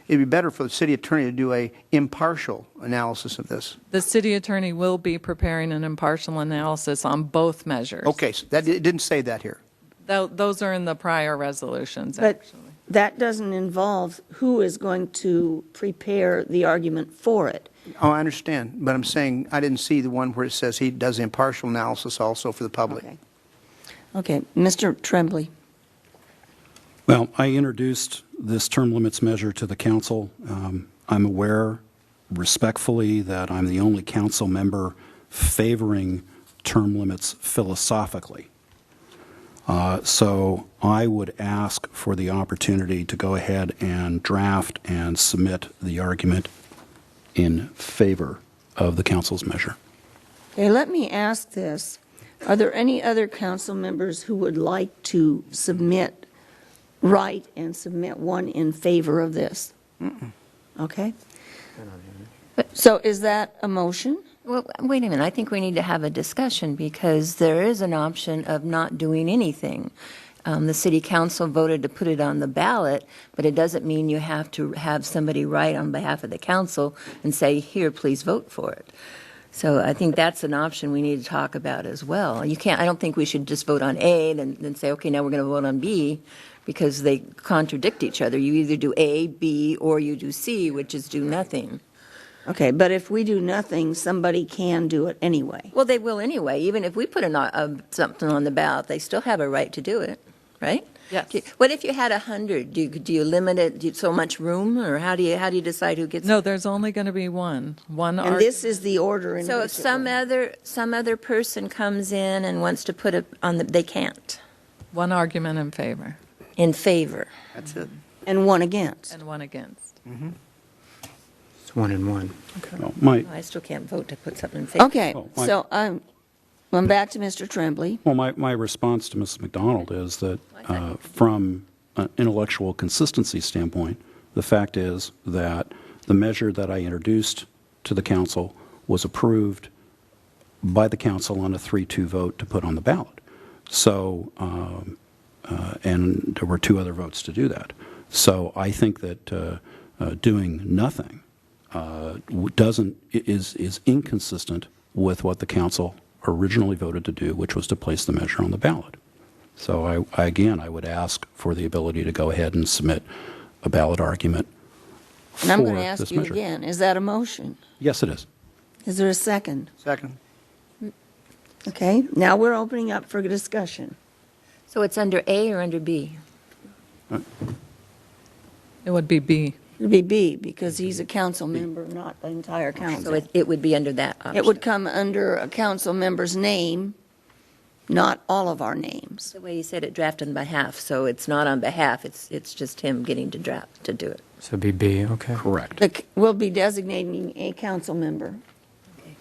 it'd be better for the city attorney to do a impartial analysis of this. The city attorney will be preparing an impartial analysis on both measures. Okay, so it didn't say that here. Those are in the prior resolutions, But actually. that doesn't involve who is going to prepare the argument for it. Oh, I understand, but I'm saying I didn't see the one where it says he does impartial analysis also for the public. Okay. Mr. Tremblay. Well, I introduced this term limits measure to the council. I'm aware respectfully that I'm the only council member favoring term limits philosophically. So I would ask for the opportunity to go ahead and draft and submit the argument in favor of the council's measure. Okay, let me ask this. Are there any other council members who would like to write and submit one in favor of this? Okay. So is that a motion? Well, wait a minute. I think we need to have a discussion, because there is an option of not doing anything. The city council voted to put it on the ballot, but it doesn't mean you have to have somebody write on behalf of the council and say, here, please vote for it. So I think that's an option we need to talk about as well. I don't think we should just vote on A and then say, okay, now we're going to vote on B, because they contradict each other. You either do A, B, or you do C, which is do nothing. Okay, but if we do nothing, somebody can do it anyway. Well, they will anyway. Even if we put something on the ballot, they still have a right to do it, right? Yes. What if you had 100? Do you limit it? Do you so much room, or how do you decide who gets? No, there's only going to be one. And this is the order in So which if some other person comes in and wants to put it on they can't. One argument in favor. In favor. That's it. And one against. And one against. Mm-hmm. It's 1 and 1. Well, I still can't vote to put something in favor. Okay, so I'm back to Mr. Tremblay. Well, my response to Mrs. McDonald is that from an intellectual consistency standpoint, the fact is that the measure that I introduced to the council was approved by the council on a 3-2 vote to put on the ballot. So, and there were 2 other votes to do that. So I think that doing nothing is inconsistent with what the council originally voted to do, which was to place the measure on the ballot. So I would ask for the ability to go ahead and submit a ballot argument for And I'm going to this ask you measure. again, is that a motion? Yes, it is. Is there a second? Second. Okay, now we're opening up for discussion. So it's under A or under B? It would be B. It'd be B, because he's a council member, not the entire So council. it would be under that option? It would come under a council member's name, not all of our names. The way you said it, draft on behalf, so it's not on behalf, it's just him getting to draft, to do it. So it'd be B, okay. Correct. We'll be designating a council member.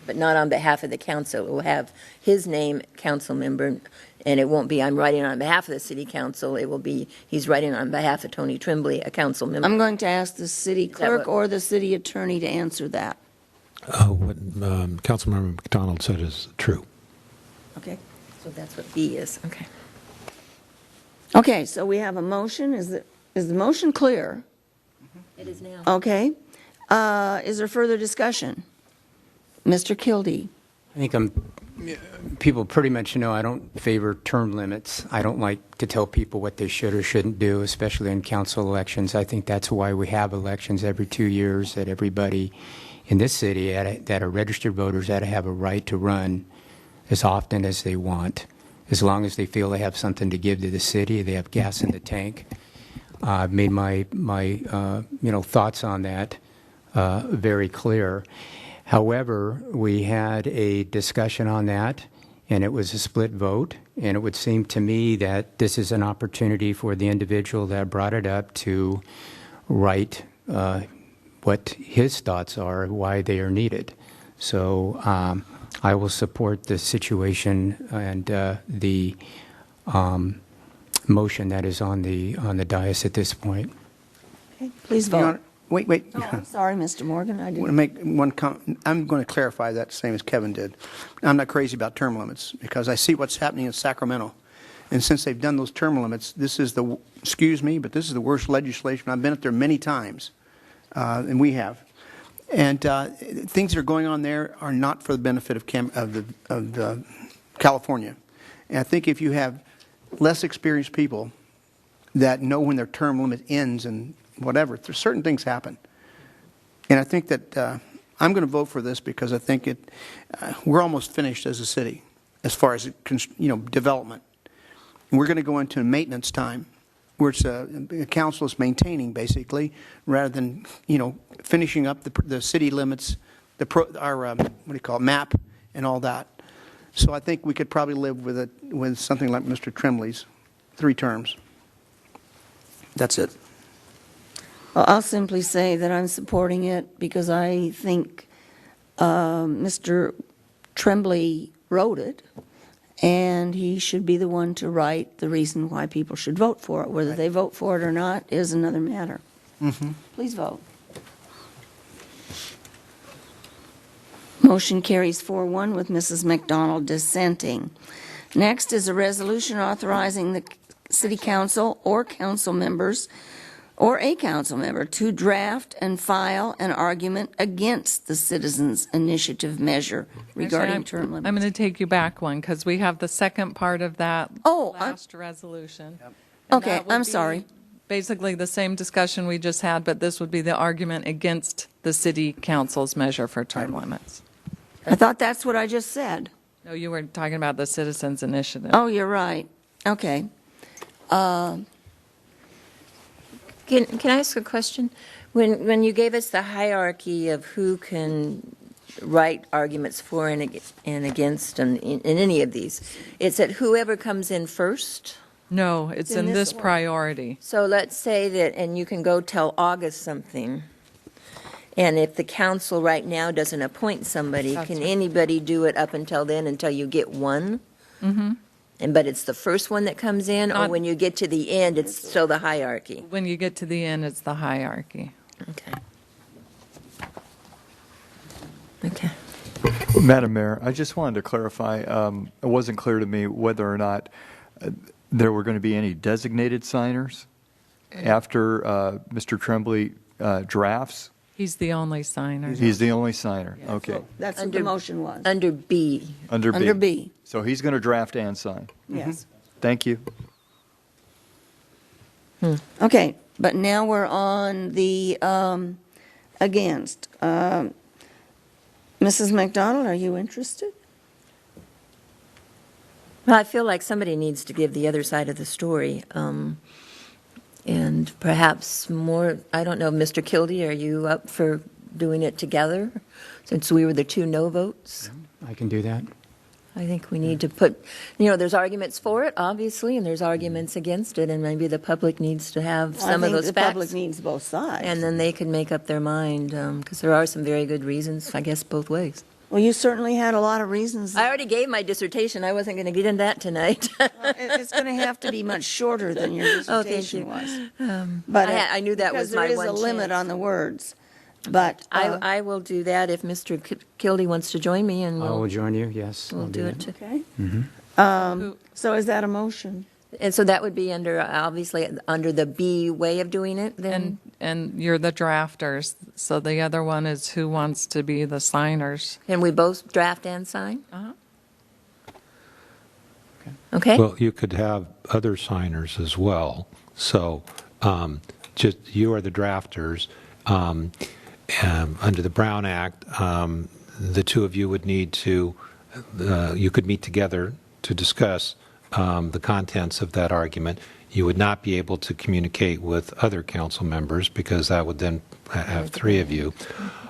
But not on behalf of the council. It will have his name, council member, and it won't be, I'm writing on behalf of the city council. It will be, he's writing on behalf of Tony Tremblay, a council member. I'm going to ask the city that clerk what- or the city attorney to answer that. What Councilmember McDonald said is true. Okay. So that's what B is, okay. Okay, so we have a motion. Is the motion clear? It is now. Okay. Is there further discussion? Mr. Kildee? I think people pretty much know I don't favor term limits. I don't like to tell people what they should or shouldn't do, especially in council elections. I think that's why we have elections every 2 years, that everybody in this city that are registered voters ought to have a right to run as often as they want, as long as they feel they have something to give to the city, they have gas in the tank. I've made my thoughts on that very clear. However, we had a discussion on that, and it was a split vote, and it would seem to me that this is an opportunity for the individual that brought it up to write what his thoughts are, why they are needed. So I will support the situation and the motion that is on the dais at this point. Okay, please Your vote. Honor, wait. Oh, I'm sorry, Mr. Morgan. I I want didn't. to make one comment. I'm going to clarify that same as Kevin did. I'm not crazy about term limits because I see what's happening in Sacramento. And since they've done those term limits, this is excuse me, but this is the worst legislation. I've been up there many times, and we have. And things that are going on there are not for the benefit of California. And I think if you have less experienced people that know when their term limit ends and whatever, there's certain things happen. And I think that I'm going to vote for this because I think we're almost finished as a city as far as development. And we're going to go into maintenance time, where it's a council is maintaining basically, rather than finishing up the city limits, our map and all that. So I think we could probably live with something like Mr. Tremblay's 3 terms. That's it. Well, I'll simply say that I'm supporting it because I think Mr. Tremblay wrote it, and he should be the one to write the reason why people should vote for it. Whether they vote for it or not is another matter. Mm-hmm. Please vote. Motion carries 4-1 with Mrs. McDonald dissenting. Next is a resolution authorizing the city council or council members or a council member to draft and file an argument against the citizens' initiative measure regarding Actually, term limits. I'm going to take you back one because we have the second part of that last resolution. And Okay, that would I'm be sorry. Basically the same discussion we just had, but this would be the argument against the city council's measure for term limits. I thought that's what I just said. No, you were talking about the citizens initiative. Oh, you're right. Okay. Can I ask a question? When you gave us the hierarchy of who can write arguments for and against in any of these, it's that whoever comes in first? No, it's in this priority. So let's say that, and you can go tell August something, and if the council right now doesn't appoint somebody, That's can right. anybody do it up until then, until you get one? Mm-hmm. But it's the first one that comes in, or Not- when you get to the end, it's still the hierarchy? When you get to the end, it's the hierarchy. Okay. Okay. Madam Mayor, I just wanted to clarify, it wasn't clear to me whether or not there were going to be any designated signers after Mr. Tremblay drafts. He's the only signer. He's the only signer, okay. That's what the motion was. Under B. Under B. Under B. So he's going to draft and sign. Yes. Thank you. Okay, but now we're on the against. Mrs. McDonald, are you interested? Well, I feel like somebody needs to give the other side of the story. And perhaps more, I don't know, Mr. Kildee, are you up for doing it together? Since we were the two no votes? I can do that. I think we need to put, there's arguments for it, obviously, and there's arguments against it, and maybe the public needs to have some of those I think the public needs both sides. and then they can make up their mind, because there are some very good reasons, I guess, both ways. Well, you certainly had a lot of reasons. I already gave my dissertation. I wasn't going to get into that tonight. It's going to have to be much shorter than your Oh, thank you. dissertation was. But I knew that was my because one there is a limit chance. on the words. But I will do that if Mr. Kildee wants to join me, and I will we'll join you, yes. we'll I'll do that. it. okay. So is that a motion? And so that would be under, obviously, under the B way of doing it, then? And you're the drafters, so the other one is who wants to be the signers. Can we both draft and sign? Uh-huh. Okay? Well, you could have other signers as well. So just you are the drafters. Under the Brown Act, the two of you would need to, you could meet together to discuss the contents of that argument. You would not be able to communicate with other council members because that would then have three of you.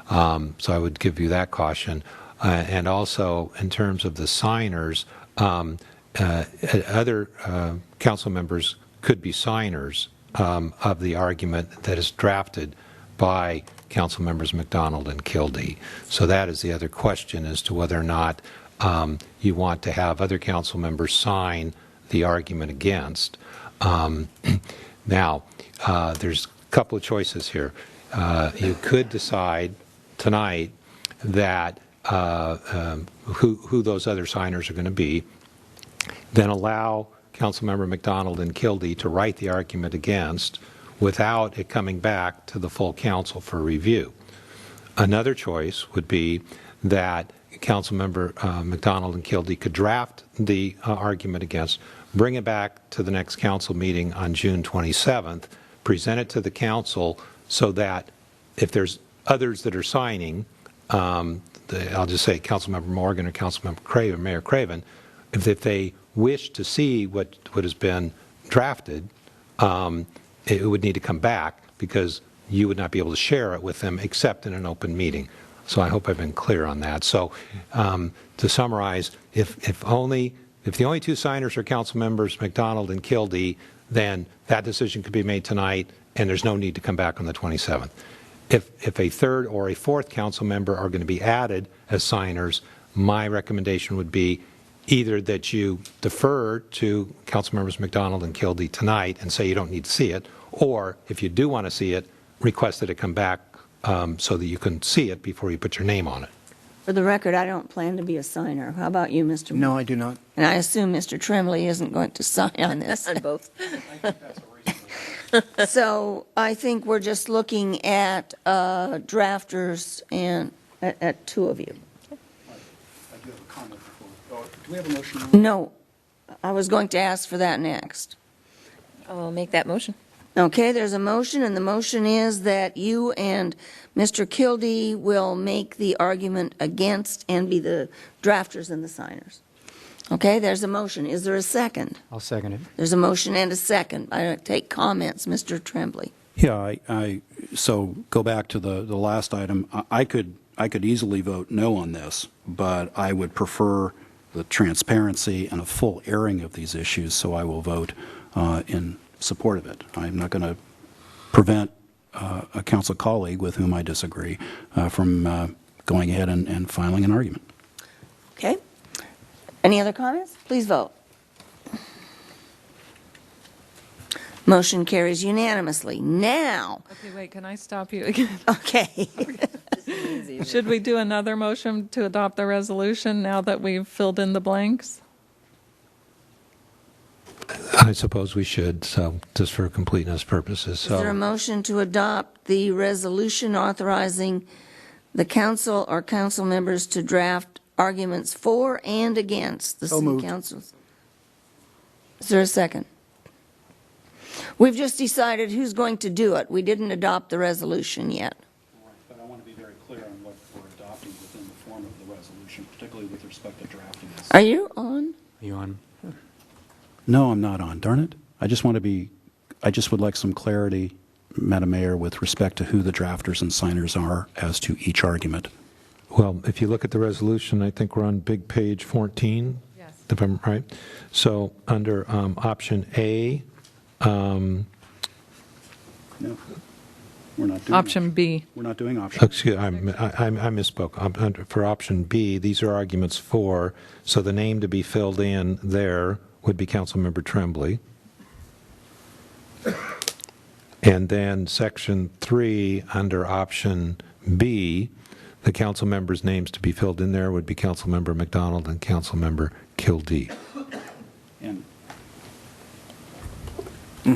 So I would give you that caution. And also, in terms of the signers, other council members could be signers of the argument that is drafted by council members McDonald and Kildee. So that is the other question as to whether or not you want to have other council members sign the argument against. Now, there's a couple of choices here. You could decide tonight that who those other signers are going to be, then allow Councilmember McDonald and Kildee to write the argument against without it coming back to the full council for review. Another choice would be that Councilmember McDonald and Kildee could draft the argument against, bring it back to the next council meeting on June 27th, present it to the council so that if there's others that are signing, I'll just say Councilmember Morgan or Councilmember Craven, Mayor Craven, if they wish to see what has been drafted, it would need to come back because you would not be able to share it with them except in an open meeting. So I hope I've been clear on that. So to summarize, if the only two signers are council members McDonald and Kildee, then that decision could be made tonight and there's no need to come back on the 27th. If a third or a fourth council member are going to be added as signers, my recommendation would be either that you defer to council members McDonald and Kildee tonight and say you don't need to see it, or if you do want to see it, request that it come back so that you can see it before you put your name on it. For the record, I don't plan to be a signer. How about you, Mr. No, I do not. And I assume Mr. Tremblay isn't going to sign on this. On both. So I think we're just looking at drafters and at two of you. I do have a comment before. Do we have a motion? No, I was going to ask for that next. I'll make that motion. Okay, there's a motion, and the motion is that you and Mr. Kildee will make the argument against and be the drafters and the signers. Okay, there's a motion. Is there a second? I'll second it. There's a motion and a second. I take comments, Mr. Tremblay. Yeah, so go back to the last item. I could easily vote no on this, but I would prefer the transparency and a full airing of these issues, so I will vote in support of it. I'm not going to prevent a council colleague with whom I disagree from going ahead and filing an argument. Okay. Any other comments? Please vote. Motion carries unanimously. Now, Okay, wait, can I stop you again? okay. Should we do another motion to adopt the resolution now that we've filled in the blanks? I suppose we should, so just for completeness purposes. Is there a motion to adopt the resolution authorizing the council or council members to draft arguments for and against the So city moved. councils? Is there a second? We've just decided who's going to do it. We didn't adopt the resolution yet. But I want to be very clear on what we're adopting within the form of the resolution, particularly with respect to drafting this. Are you on? Are you on? No, I'm not on. Darn it. I just would like some clarity, Madam Mayor, with respect to who the drafters and signers are as to each argument. Well, if you look at the resolution, I think we're on big page 14, Yes. if I'm right. So under option A, No, we're not doing Option B. We're not doing option. excuse, I misspoke. For option B, these are arguments for, so the name to be filled in there would be Councilmember Tremblay. And then section 3, under option B, the council members' names to be filled in there would be Councilmember McDonald and Councilmember Kildee.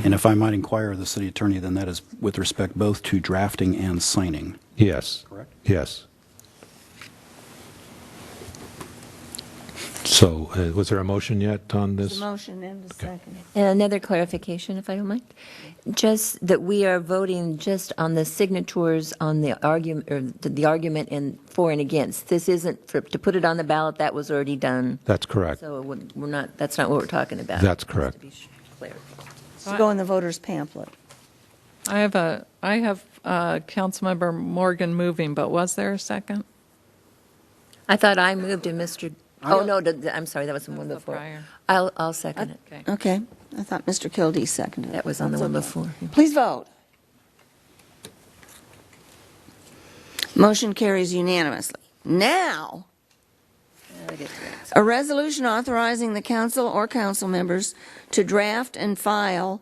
And if I might inquire of the city attorney, then that is with respect both to drafting and signing. Yes. Correct? Yes. So was there a motion yet on There's this? a motion and a second. And another clarification, if I don't mind, just that we are voting just on the signatures on the argument, or the argument in for and against. This isn't to put it on the ballot. That was already done. That's correct. So we're not. That's not what we're talking about. That's correct. Just to be clear. To go in the voter's pamphlet. I have Councilmember Morgan moving, but was there a second? I thought I moved to Mr. Oh no, I'm sorry. That was the one That's the before. prior. I'll second it. Okay. Okay. I thought Mr. Kildee seconded it. That was on the That's one okay. before. Please vote. Motion carries unanimously. Now, a resolution authorizing the council or council members to draft and file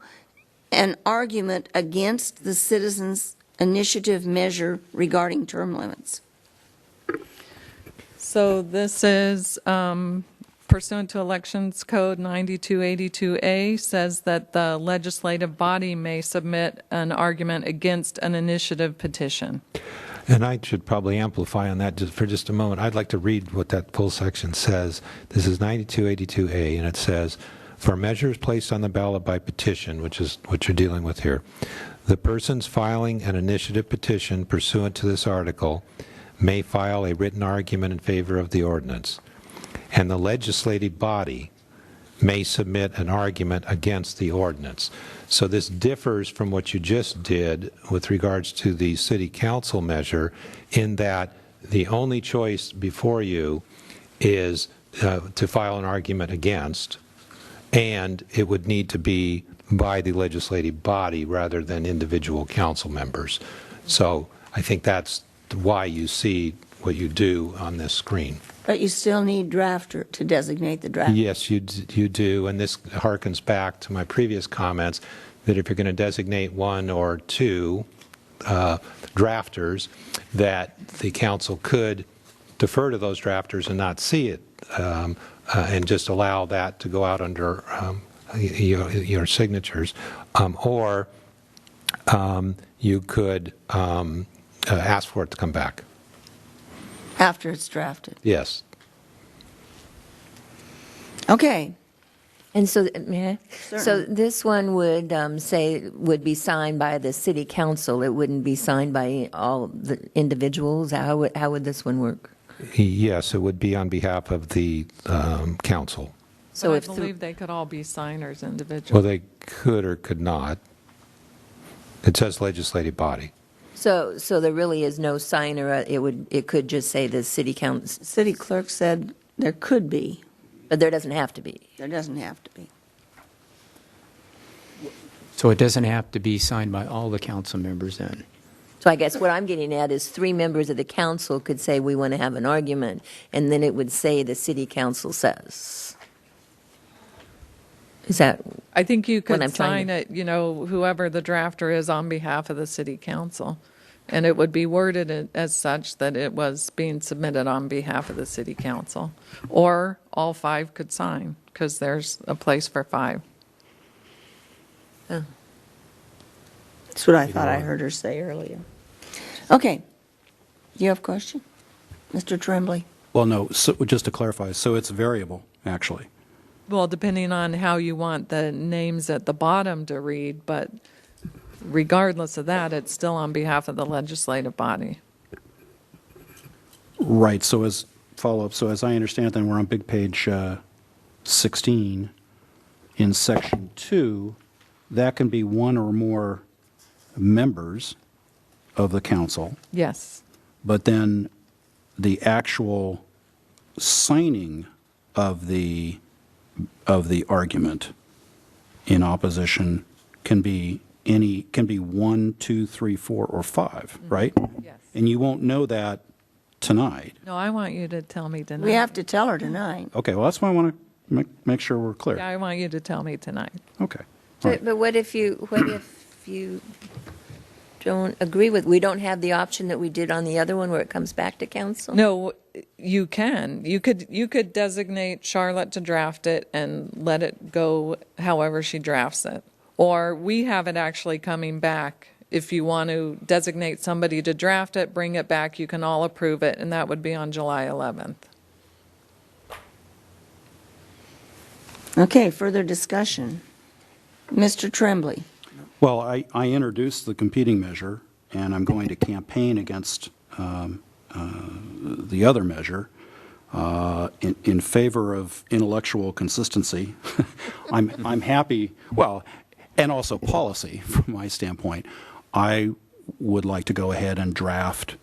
an argument against the citizens' initiative measure regarding term limits. So this is pursuant to Elections Code 9282A, says that the legislative body may submit an argument against an initiative petition. And I should probably amplify on that just for just a moment. I'd like to read what that full section says. This is 9282A, and it says, for measures placed on the ballot by petition, which is what you're dealing with here, the persons filing an initiative petition pursuant to this article may file a written argument in favor of the ordinance, and the legislative body may submit an argument against the ordinance. So this differs from what you just did with regards to the city council measure, in that the only choice before you is to file an argument against, and it would need to be by the legislative body rather than individual council members. So I think that's why you see what you do on this screen. But you still need drafter to designate the drafter. Yes, you do, and this harkens back to my previous comments that if you're going to designate one or two drafters, that the council could defer to those drafters and not see it, and just allow that to go out under your signatures, or you could ask for it to come back. After it's drafted. Yes. Okay. And so, may I? So Certainly. this one would would be signed by the city council. It wouldn't be signed by all the individuals. How would this one work? Yes, it would be on behalf of the council. So But I if believe they could all be signers Well, individually. they could or could not. It says legislative body. so there really is no signer. It could just say the city council, City clerk said there could be. but there doesn't have to be. There doesn't have to be. So it doesn't have to be signed by all the council members then? So I guess what I'm getting at is 3 members of the council could say we want to have an argument, and then it would say the city council says. Is that? I think you When could I'm trying sign it, whoever the drafter is on behalf of the city council. And it would be worded as such that it was being submitted on behalf of the city council. Or all 5 could sign, because there's a place for 5. That's what I thought I heard her say earlier. Okay. Do you have a question? Mr. Tremblay? Well, no, so just to clarify, so it's variable, actually. Well, depending on how you want the names at the bottom to read, but regardless of that, it's still on behalf of the legislative body. Right, so as follow-up, so as I understand it, then we're on big page 16, in Section 2, that can be one or more members of the council, Yes. but then the actual signing of the argument in opposition can be 1, 2, 3, 4, or 5, right? Yes. And you won't know that tonight. No, I want you to tell me tonight. We have to tell her tonight. Okay, well, that's why I want to make sure we're clear. Yeah, I want you to tell me tonight. Okay. All right. But what if you don't agree with, we don't have the option that we did on the other one where it comes back to council? No, you can. You could designate Charlotte to draft it and let it go however she drafts it. Or we have it actually coming back. If you want to designate somebody to draft it, bring it back, you can all approve it, and that would be on July 11th. Okay, further discussion. Mr. Tremblay. Well, I introduced the competing measure, and I'm going to campaign against the other measure in favor of intellectual consistency. I'm happy, well, and also policy from my standpoint. I would like to go ahead and draft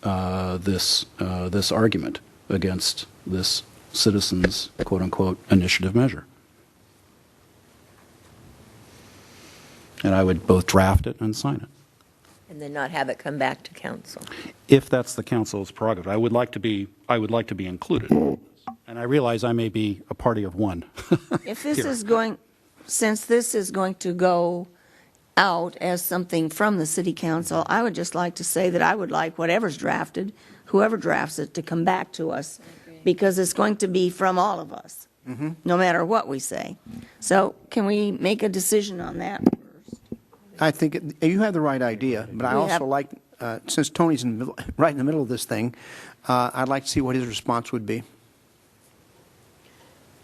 this argument against this citizens' quote-unquote initiative measure. And I would both draft it and sign it. And then not have it come back to council? If that's the council's prerogative, I would like to be included. And I realize I may be a party of one. If this is going, since this is going to go out as something from the city council, I would just like to say that I would like whatever's drafted, whoever drafts it, to come back to us, because it's going to be from all of us, no matter what we say. So can we make a decision on that? I think you have the right idea, but I also like, since Tony's right in the middle of this thing, I'd like to see what his response would be.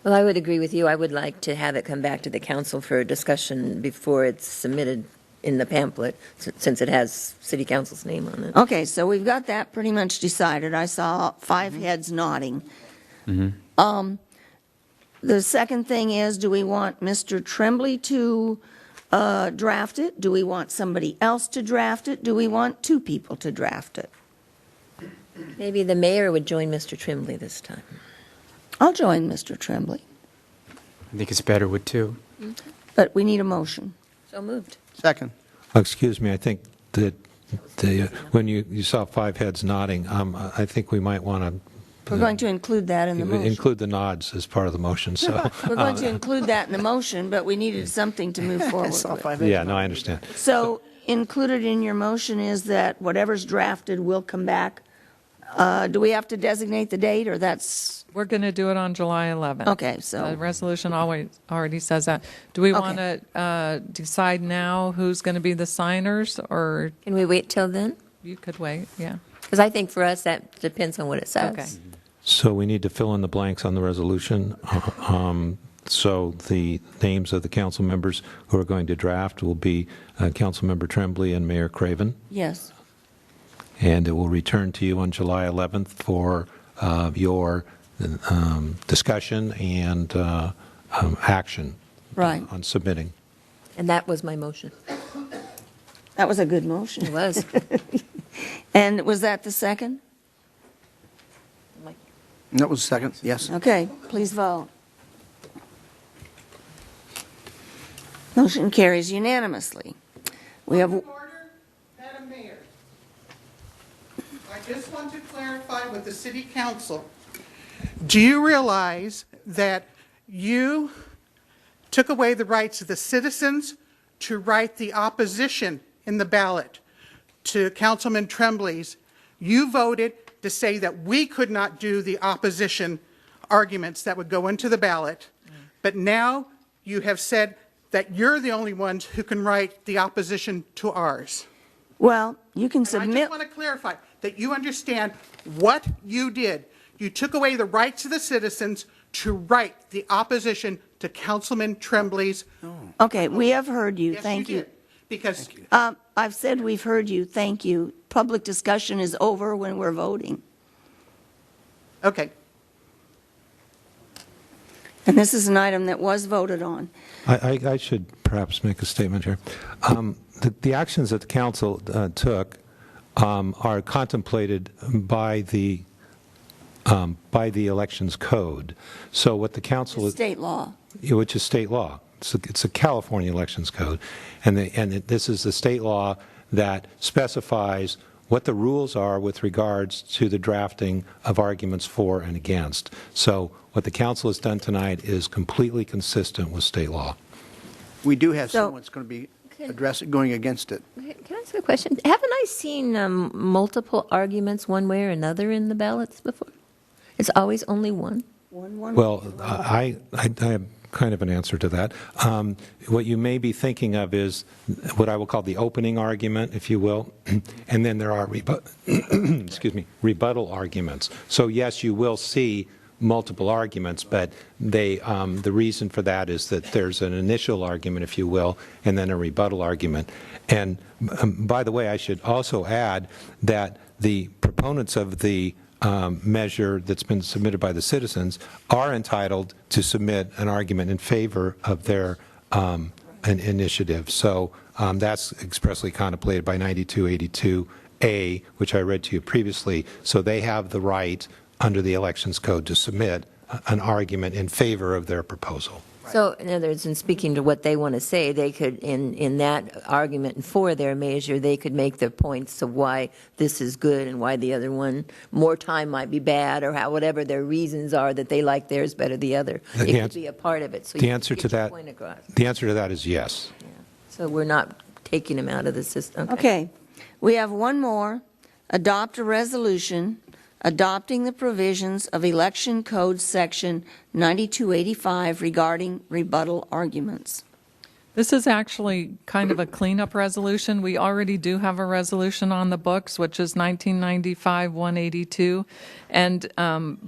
Well, I would agree with you. I would like to have it come back to the council for a discussion before it's submitted in the pamphlet, since it has city council's name on it. Okay, so we've got that pretty much decided. I saw 5 heads nodding. The second thing is, do we want Mr. Tremblay to draft it? Do we want somebody else to draft it? Do we want 2 people to draft it? Maybe the mayor would join Mr. Tremblay this time. I'll join Mr. Tremblay, I think it's better with 2. but we need a motion. So moved. Second. Excuse me, I think that when you saw 5 heads nodding, I think we might want to We're going to include that in the motion. include the nods as part of the motion, so. We're going to include that in the motion, but we needed something to move forward with. Yeah, no, I understand. So included in your motion is that whatever's drafted will come back. Do we have to designate the date, or that's? We're going to do it on July 11th. Okay, so. The resolution already says that. Do we want to decide now who's going to be the signers, or? Can we wait till then? You could wait, yeah. Because I think for us, that depends on what it says. Okay. So we need to fill in the blanks on the resolution. So the names of the council members who are going to draft will be Councilmember Tremblay and Mayor Craven. Yes. And it will return to you on July 11th for your discussion and action Right. on submitting. And that was my motion. That was a good motion. It was. And was that the second? That was the second, yes. Okay, please vote. Motion carries unanimously. We have, Order, Madam Mayor. I just want to clarify with the city council. Do you realize that you took away the rights of the citizens to write the opposition in the ballot to Councilman Tremblay's? You voted to say that we could not do the opposition arguments that would go into the ballot, but now you have said that you're the only ones who can write the opposition to ours. well, you can I submit. just want to clarify that you understand what you did. You took away the rights of the citizens to write the opposition to Councilman Tremblay's. Okay, we have heard you. Yes, Thank you. did. Because I've said we've heard you. Thank you. Public discussion is over when we're voting. okay, And this is an item that was voted on. I should perhaps make a statement here. The actions that the council took are contemplated by the elections code. So what the council is State law. which is state law. It's a California elections code, and this is the state law that specifies what the rules are with regards to the drafting of arguments for and against. So what the council has done tonight is completely consistent with state law. We do have someone that's going to be going against it. Can I ask a question? Haven't I seen multiple arguments one way or another in the ballots before? It's always only one? Well, I have kind of an answer to that. What you may be thinking of is what I will call the opening argument, if you will, and then there are rebuttal arguments. So yes, you will see multiple arguments, but the reason for that is that there's an initial argument, if you will, and then a rebuttal argument. And by the way, I should also add that the proponents of the measure that's been submitted by the citizens are entitled to submit an argument in favor of their an initiative. So that's expressly contemplated by 9282A, which I read to you previously. So they have the right under the Elections Code to submit an argument in favor of their proposal. So, in other words, in speaking to what they want to say, they could, in that argument for their measure, they could make their points of why this is good and why the other one, more time might be bad, or whatever their reasons are that they like theirs better than the other. It could be a part of it, so The you answer can to get your that, point across. the answer to that is yes. Yeah. So we're not taking them out of the system. Okay, we have one more. Adopt a resolution adopting the provisions of Election Code Section 9285 regarding rebuttal arguments. This is actually kind of a cleanup resolution. We already do have a resolution on the books, which is 1995-182, and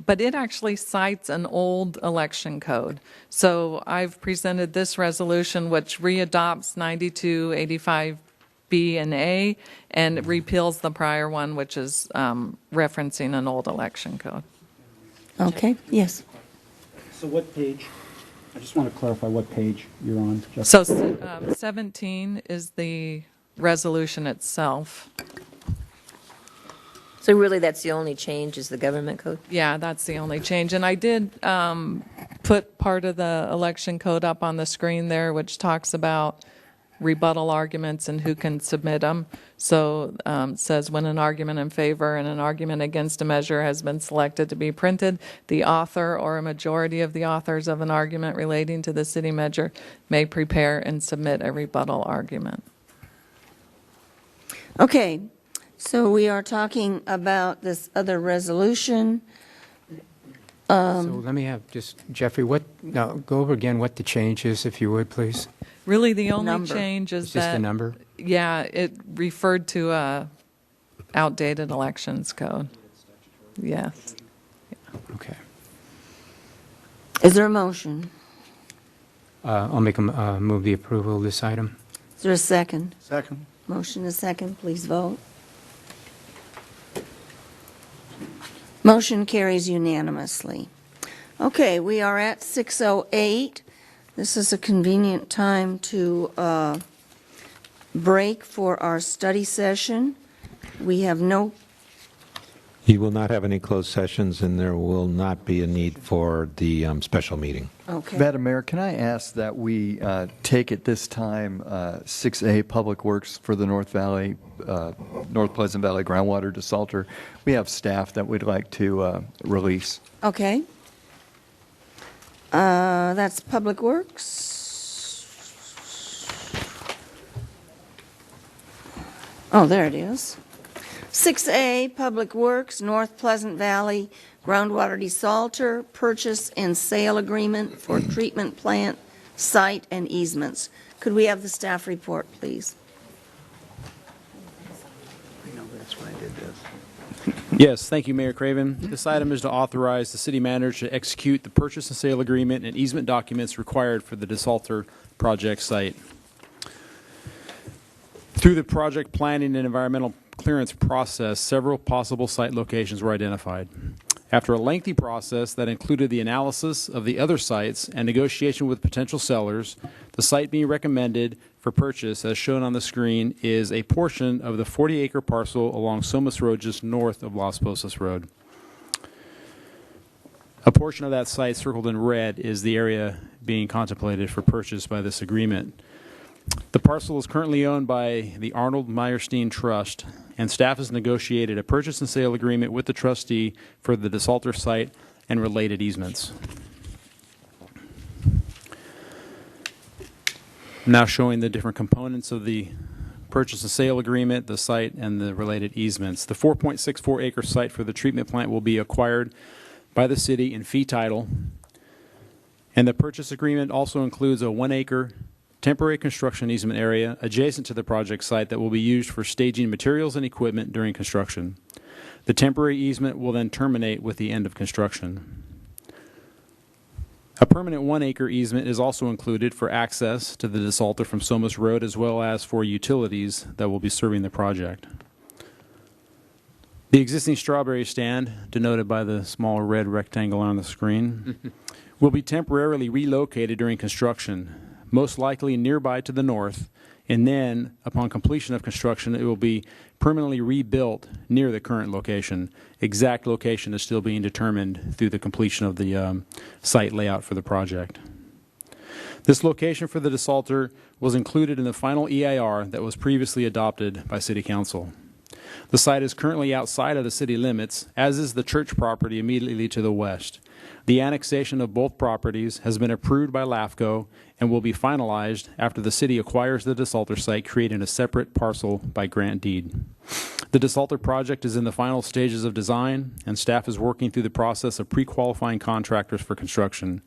but it actually cites an old election code. So I've presented this resolution, which readopts 9285B and A, and repeals the prior one, which is referencing an old election code. Okay, yes. So what page? I just want to clarify what page you're on. So 17 is the resolution itself. So really, that's the only change is the government code? Yeah, that's the only change. And I did put part of the election code up on the screen there, which talks about rebuttal arguments and who can submit them. So it says when an argument in favor and an argument against a measure has been selected to be printed, the author or a majority of the authors of an argument relating to the city measure may prepare and submit a rebuttal argument. Okay, so we are talking about this other resolution. So let me have just, Jeffrey, go over again what the change is, if you would, please. Really, the only Number. change is It's just that, the number? yeah, it referred to a outdated elections code. Yes. Okay. Is there a motion? I'll make move the approval of this item. Is there a second? Second. Motion is second, please vote. Motion carries unanimously. Okay, we are at 6:08. This is a convenient time to break for our study session. We have no, You will not have any closed sessions, and there will not be a need for the special meeting. okay. Madam Mayor, can I ask that we take at this time 6A Public Works for the North Pleasant Valley Groundwater Desalter? We have staff that we'd like to release. Okay. That's Public Works. Oh, there it is. 6A, Public Works, North Pleasant Valley Groundwater Desalter, Purchase and Sale Agreement for Treatment Plant, Site and Easements. Could we have the staff report, please? I know, that's why I did this. Yes, thank you, Mayor Craven. This item is to authorize the city manager to execute the purchase and sale agreement and easement documents required for the desalter project site. Through the project planning and environmental clearance process, several possible site locations were identified. After a lengthy process that included the analysis of the other sites and negotiation with potential sellers, the site being recommended for purchase, as shown on the screen, is a portion of the 40-acre parcel along Somas Road just north of Las Posas Road. A portion of that site circled in red is the area being contemplated for purchase by this agreement. The parcel is currently owned by the Arnold Meyerstein Trust, and staff has negotiated a purchase and sale agreement with the trustee for the DeSalter site and related easements. Now showing the different components of the purchase and sale agreement, the site, and the related easements. The 4.64 acre site for the treatment plant will be acquired by the city in fee title, and the purchase agreement also includes a 1 acre temporary construction easement area adjacent to the project site that will be used for staging materials and equipment during construction. The temporary easement will then terminate with the end of construction. A permanent 1 acre easement is also included for access to the DeSalter from Somas Road, as well as for utilities that will be serving the project. The existing strawberry stand, denoted by the small red rectangle on the screen, will be temporarily relocated during construction, most likely nearby to the north, and then, upon completion of construction, it will be permanently rebuilt near the current location. Exact location is still being determined through the completion of the site layout for the project. This location for the DeSalter was included in the final EIR that was previously adopted by City Council. The site is currently outside of the city limits, as is the church property immediately to the west. The annexation of both properties has been approved by LAFCO and will be finalized after the city acquires the DeSalter site, creating a separate parcel by grant deed. The DeSalter project is in the final stages of design, and staff is working through the process of pre-qualifying contractors for construction.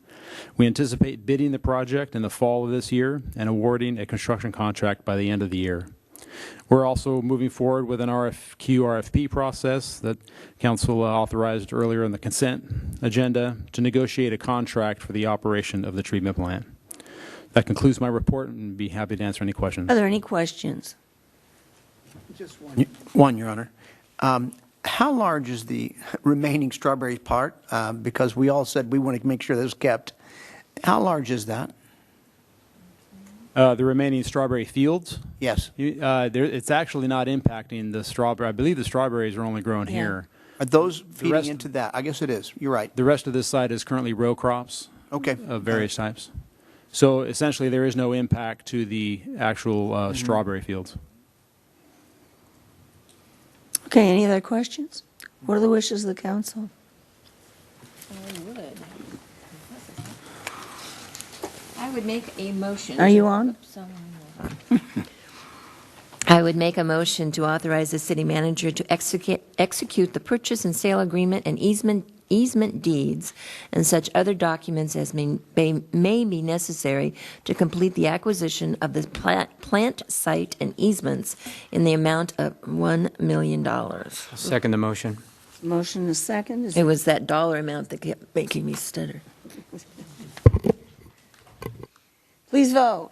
We anticipate bidding the project in the fall of this year and awarding a construction contract by the end of the year. We're also moving forward with an RFP process that Council authorized earlier in the consent agenda to negotiate a contract for the operation of the treatment plant. That concludes my report, and be happy to answer any questions. Are there any questions? Just one, Your Honor. How large is the remaining strawberry part? Because we all said we want to make sure that was kept. How large is that? The remaining strawberry fields? Yes. It's actually not impacting the strawberry. I believe the strawberries are only grown here. Are those feeding into that? I guess it is. You're right. The rest of this site is currently row crops of various types. So essentially there is no impact to the actual strawberry fields. Okay, any other questions? What are the wishes of the council? I would make a motion. Are you on? I would make a motion to authorize the city manager to execute the purchase and sale agreement and easement deeds and such other documents as may be necessary to complete the acquisition of the plant site and easements in the amount of $1 million. Second the motion. Motion is second. It was that dollar amount that kept making me stutter. Please vote.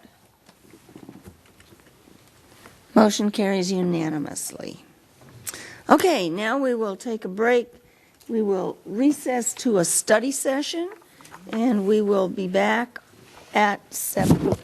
Motion carries unanimously. Okay, now we will take a break. We will recess to a study session, and we will be back at 7.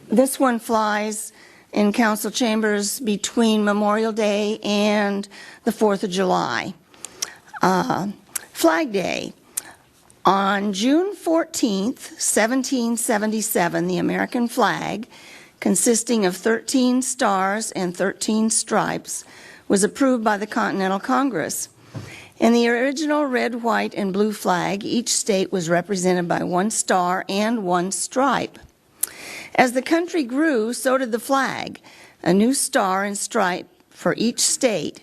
This one flies in council chambers between Memorial Day and the 4th of July. Flag Day. On June 14th, 1777, the American flag, consisting of 13 stars and 13 stripes, was approved by the Continental Congress. In the original red, white, and blue flag, each state was represented by 1 star and 1 stripe. As the country grew, so did the flag, a new star and stripe for each state.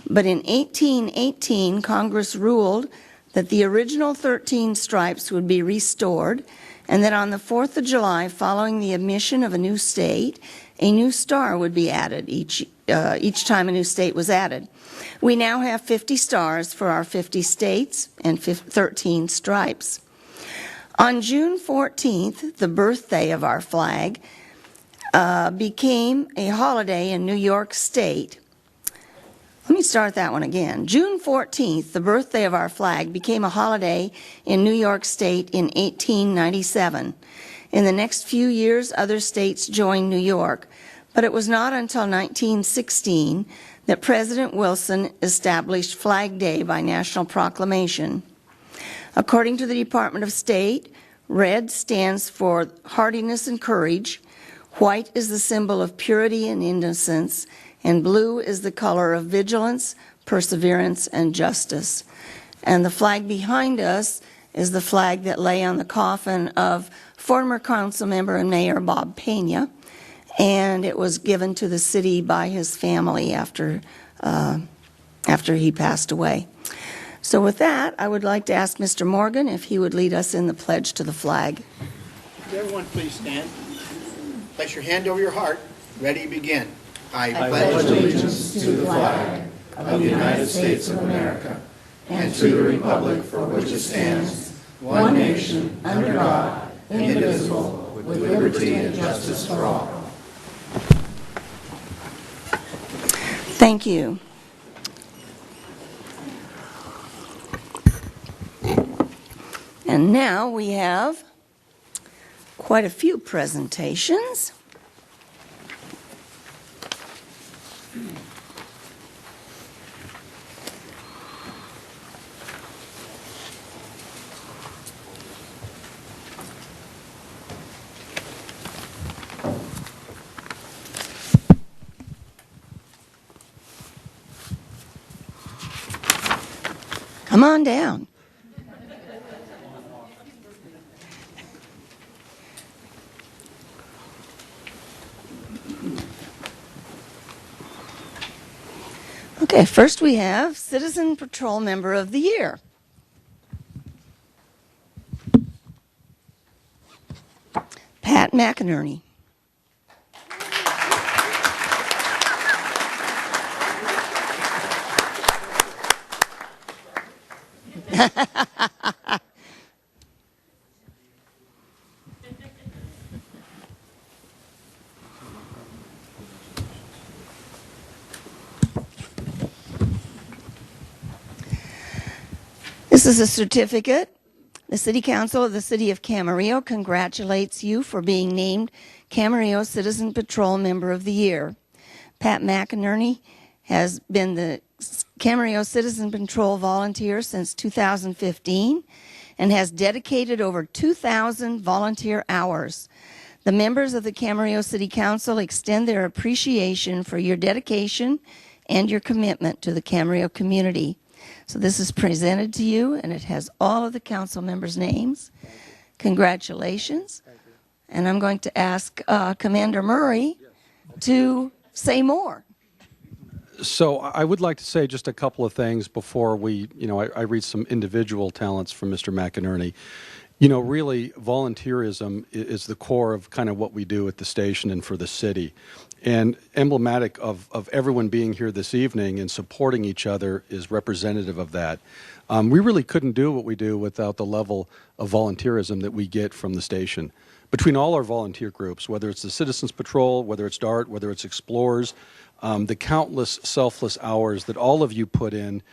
But in 1818, Congress ruled that the original 13 stripes would be restored, and that on the 4th of July, following the admission of a new state, a new star would be added each time a new state was added. We now have 50 stars for our 50 states and 13 stripes. On June 14th, the birthday of our flag became a holiday in New York State. Let me start that one again. June 14th, the birthday of our flag, became a holiday in New York State in 1897. In the next few years, other states joined New York, but it was not until 1916 that President Wilson established Flag Day by national proclamation. According to the Department of State, red stands for hardiness and courage, white is the symbol of purity and innocence, and blue is the color of vigilance, perseverance, and justice. And the flag behind us is the flag that lay on the coffin of former council member and mayor Bob Pena, and it was given to the city by his family after he passed away. So with that, I would like to ask Mr. Morgan if he would lead us in the pledge to the flag. Would everyone please stand? Place your hand over your heart. Ready, begin. I pledge allegiance to the flag of the United States of America and to the republic for which it stands, one nation, under God, indivisible, with liberty and justice for all. Thank you. And now we have quite a few presentations. Come on down. Okay, first we have Citizen Patrol Member of the Year. Pat McInerney. This is a certificate. The City Council of the City of Camarillo congratulates you for being named Camarillo Citizen Patrol Member of the Year. Pat McInerney has been the Camarillo Citizen Patrol volunteer since 2015 and has dedicated over 2,000 volunteer hours. The members of the Camarillo City Council extend their appreciation for your dedication and your commitment to the Camarillo community. So this is presented to you, and it has all of the council members' names. Congratulations. And I'm going to ask Commander Murray to say more. So I would like to say just a couple of things before I read some individual talents from Mr. McInerney. Really, volunteerism is the core of kind of what we do at the station and for the city. And emblematic of everyone being here this evening and supporting each other is representative of that. We really couldn't do what we do without the level of volunteerism that we get from the station. Between all our volunteer groups, whether it's the Citizens Patrol, whether it's DART, whether it's Explorers, the countless selfless hours that all of you put in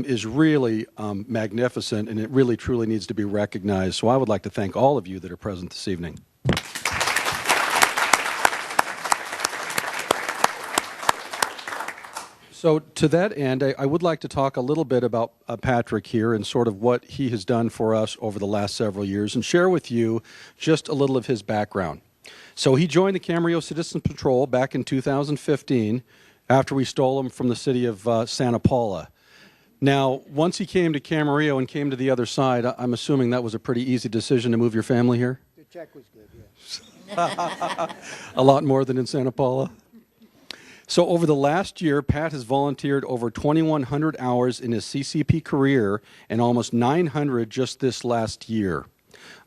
is really magnificent, and it really truly needs to be recognized. So I would like to thank all of you that are present this evening. So to that end, I would like to talk a little bit about Patrick here and sort of what he has done for us over the last several years and share with you just a little of his background. So he joined the Camarillo Citizen Patrol back in 2015 after we stole him from the city of Santa Paula. Now, once he came to Camarillo and came to the other side, I'm assuming that was a pretty easy decision to move your family here? The check was good, yes. A lot more than in Santa Paula? So over the last year, Pat has volunteered over 2,100 hours in his CCP career and almost 900 just this last year.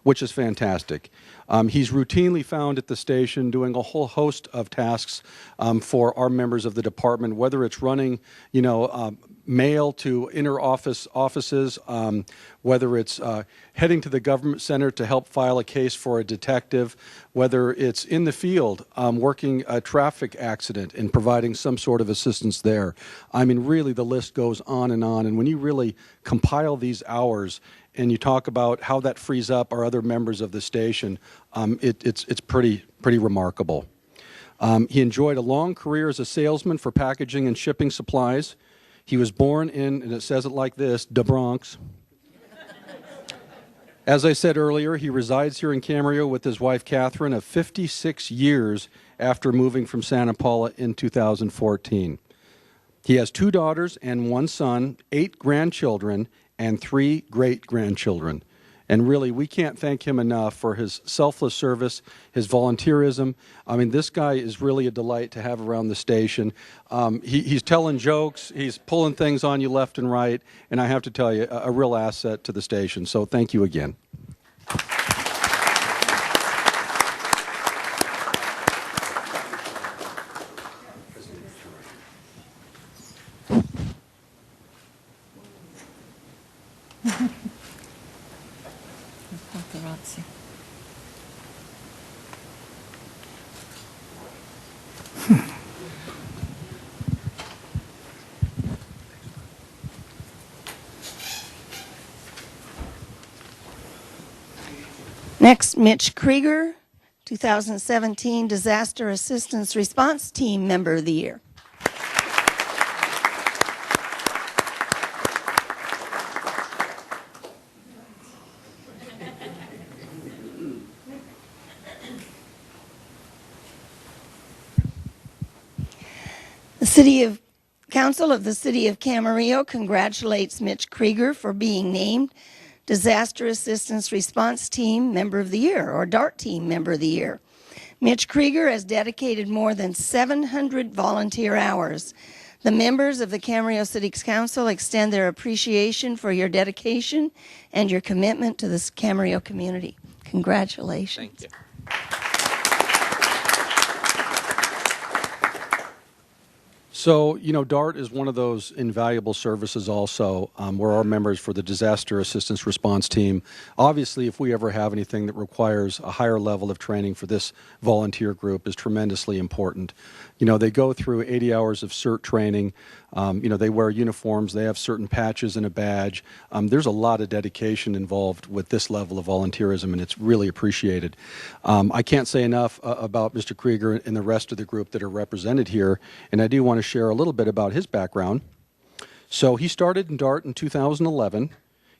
which is fantastic. He's routinely found at the station doing a whole host of tasks for our members of the department, whether it's running, mail to offices, whether it's heading to the government center to help file a case for a detective, whether it's in the field working a traffic accident and providing some sort of assistance there. I mean, really, the list goes on. And when you really compile these hours and you talk about how that frees up our other members of the station, it's pretty remarkable. He enjoyed a long career as a salesman for packaging and shipping supplies. He was born in, and it says it like this, the Bronx. As I said earlier, he resides here in Camarillo with his wife, Catherine, of 56 years after moving from Santa Paula in 2014. He has 2 daughters and 1 son, 8 grandchildren, and 3 great-grandchildren. And really, we can't thank him enough for his selfless service, his volunteerism. I mean, this guy is really a delight to have around the station. He's telling jokes, he's pulling things on you left and right, and I have to tell you, a real asset to the station. So thank you again. Paparazzi. Next, Mitch Krieger, 2017 Disaster Assistance Response Team Member of the Year. The Council of the City of Camarillo congratulates Mitch Krieger for being named Disaster Assistance Response Team Member of the Year, or DART Team Member of the Year. Mitch Krieger has dedicated more than 700 volunteer hours. The members of the Camarillo City Council extend their appreciation for your dedication and your commitment to the Camarillo community. Congratulations. Thank you. So, DART is one of those invaluable services also. We're our members for the Disaster Assistance Response Team. Obviously, if we ever have anything that requires a higher level of training for this volunteer group is tremendously important. They go through 80 hours of CERT training. They wear uniforms. They have certain patches and a badge. There's a lot of dedication involved with this level of volunteerism, and it's really appreciated. I can't say enough about Mr. Krieger and the rest of the group that are represented here, and I do want to share a little bit about his background. So he started in DART in 2011.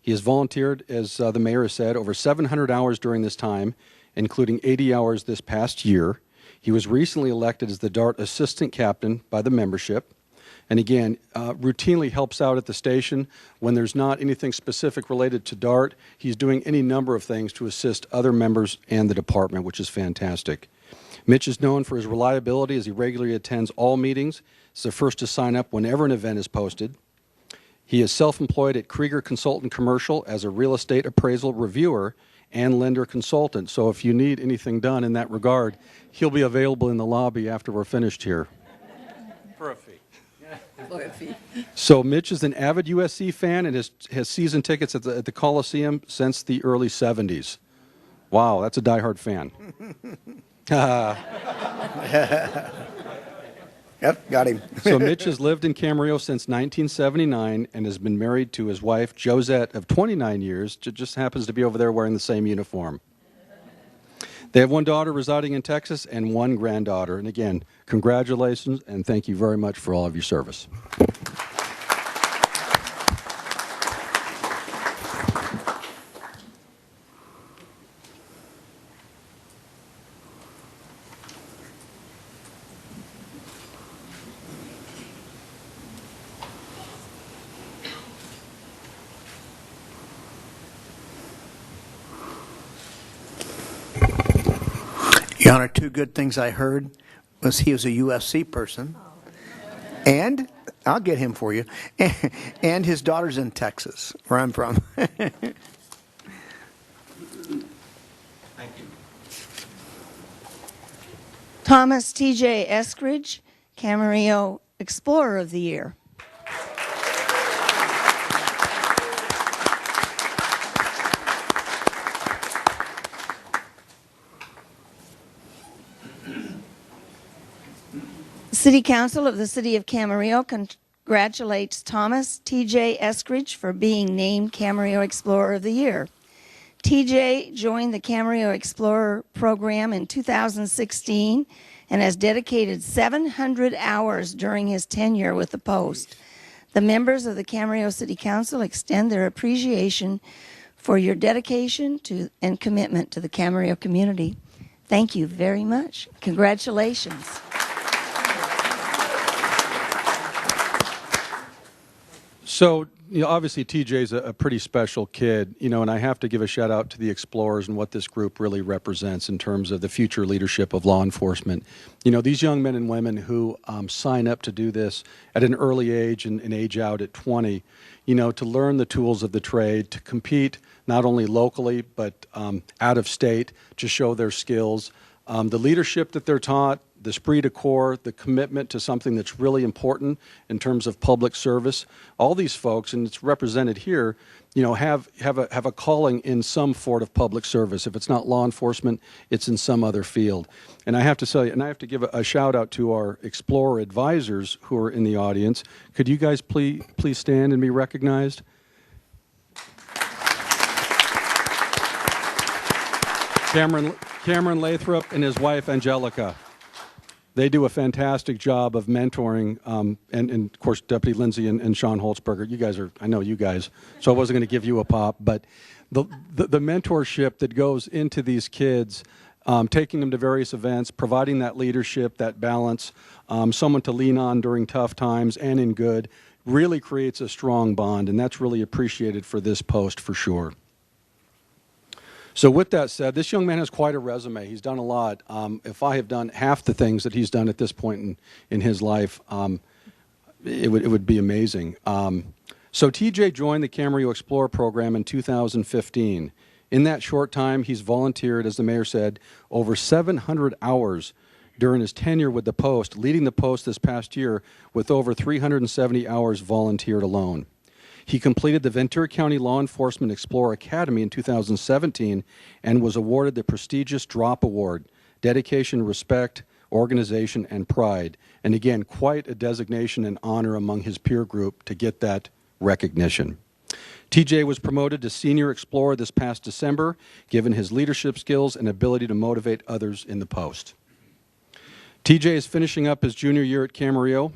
He has volunteered, as the mayor has said, over 700 hours during this time, including 80 hours this past year. He was recently elected as the DART Assistant Captain by the membership. And again, routinely helps out at the station. When there's not anything specific related to DART, he's doing any number of things to assist other members and the department, which is fantastic. Mitch is known for his reliability as he regularly attends all meetings. He's the first to sign up whenever an event is posted. He is self-employed at Krieger Consultant Commercial as a real estate appraisal reviewer and lender consultant. So if you need anything done in that regard, he'll be available in the lobby after we're finished here. For a fee. So Mitch is an avid USC fan and has season tickets at the Coliseum since the early 70s. Wow, that's a diehard fan. Yep, got him. So Mitch has lived in Camarillo since 1979 and has been married to his wife, Josette, of 29 years. Just happens to be over there wearing the same uniform. They have 1 daughter residing in Texas and 1 granddaughter. And again, congratulations and thank you very much for all of your service. Your Honor, 2 good things I heard was he was a USC person, and I'll get him for you, and his daughter's in Texas, where I'm from. Thank you. Thomas T.J. Eskridge, Camarillo Explorer of the Year. City Council of the City of Camarillo congratulates Thomas T.J. Eskridge for being named Camarillo Explorer of the Year. TJ joined the Camarillo Explorer program in 2016 and has dedicated 700 hours during his tenure with the post. The members of the Camarillo City Council extend their appreciation for your dedication to and commitment to the Camarillo community. Thank you very much. Congratulations. So, obviously TJ's a pretty special kid, and I have to give a shout out to the Explorers and what this group really represents in terms of the future leadership of law enforcement. These young men and women who sign up to do this at an early age and age out at 20, to learn the tools of the trade, to compete not only locally but out of state, to show their skills, the leadership that they're taught, the esprit de corps, the commitment to something that's really important in terms of public service. All these folks, and it's represented here, have a calling in some sort of public service. If it's not law enforcement, it's in some other field. And I have to tell you, and I have to give a shout out to our Explorer advisors who are in the audience. Could you guys please stand and be recognized? Cameron Lathrop and his wife Angelica. They do a fantastic job of mentoring, and of course, Deputy Lindsay and Sean Holtzberger. You guys I know you guys, so I wasn't going to give you a pop, but the mentorship that goes into these kids, taking them to various events, providing that leadership, that balance, someone to lean on during tough times and in good, really creates a strong bond, and that's really appreciated for this post for sure. So with that said, this young man has quite a resume. He's done a lot. If I have done half the things that he's done at this point in his life, it would be amazing. So TJ joined the Camarillo Explorer program in 2015. In that short time, he's volunteered, as the mayor said, over 700 hours during his tenure with the post, leading the post this past year with over 370 hours volunteered alone. He completed the Ventura County Law Enforcement Explorer Academy in 2017 and was awarded the prestigious DROP Award, Dedication, Respect, Organization, and Pride. And again, quite a designation and honor among his peer group to get that recognition. TJ was promoted to Senior Explorer this past December, given his leadership skills and ability to motivate others in the post. TJ is finishing up his junior year at Camarillo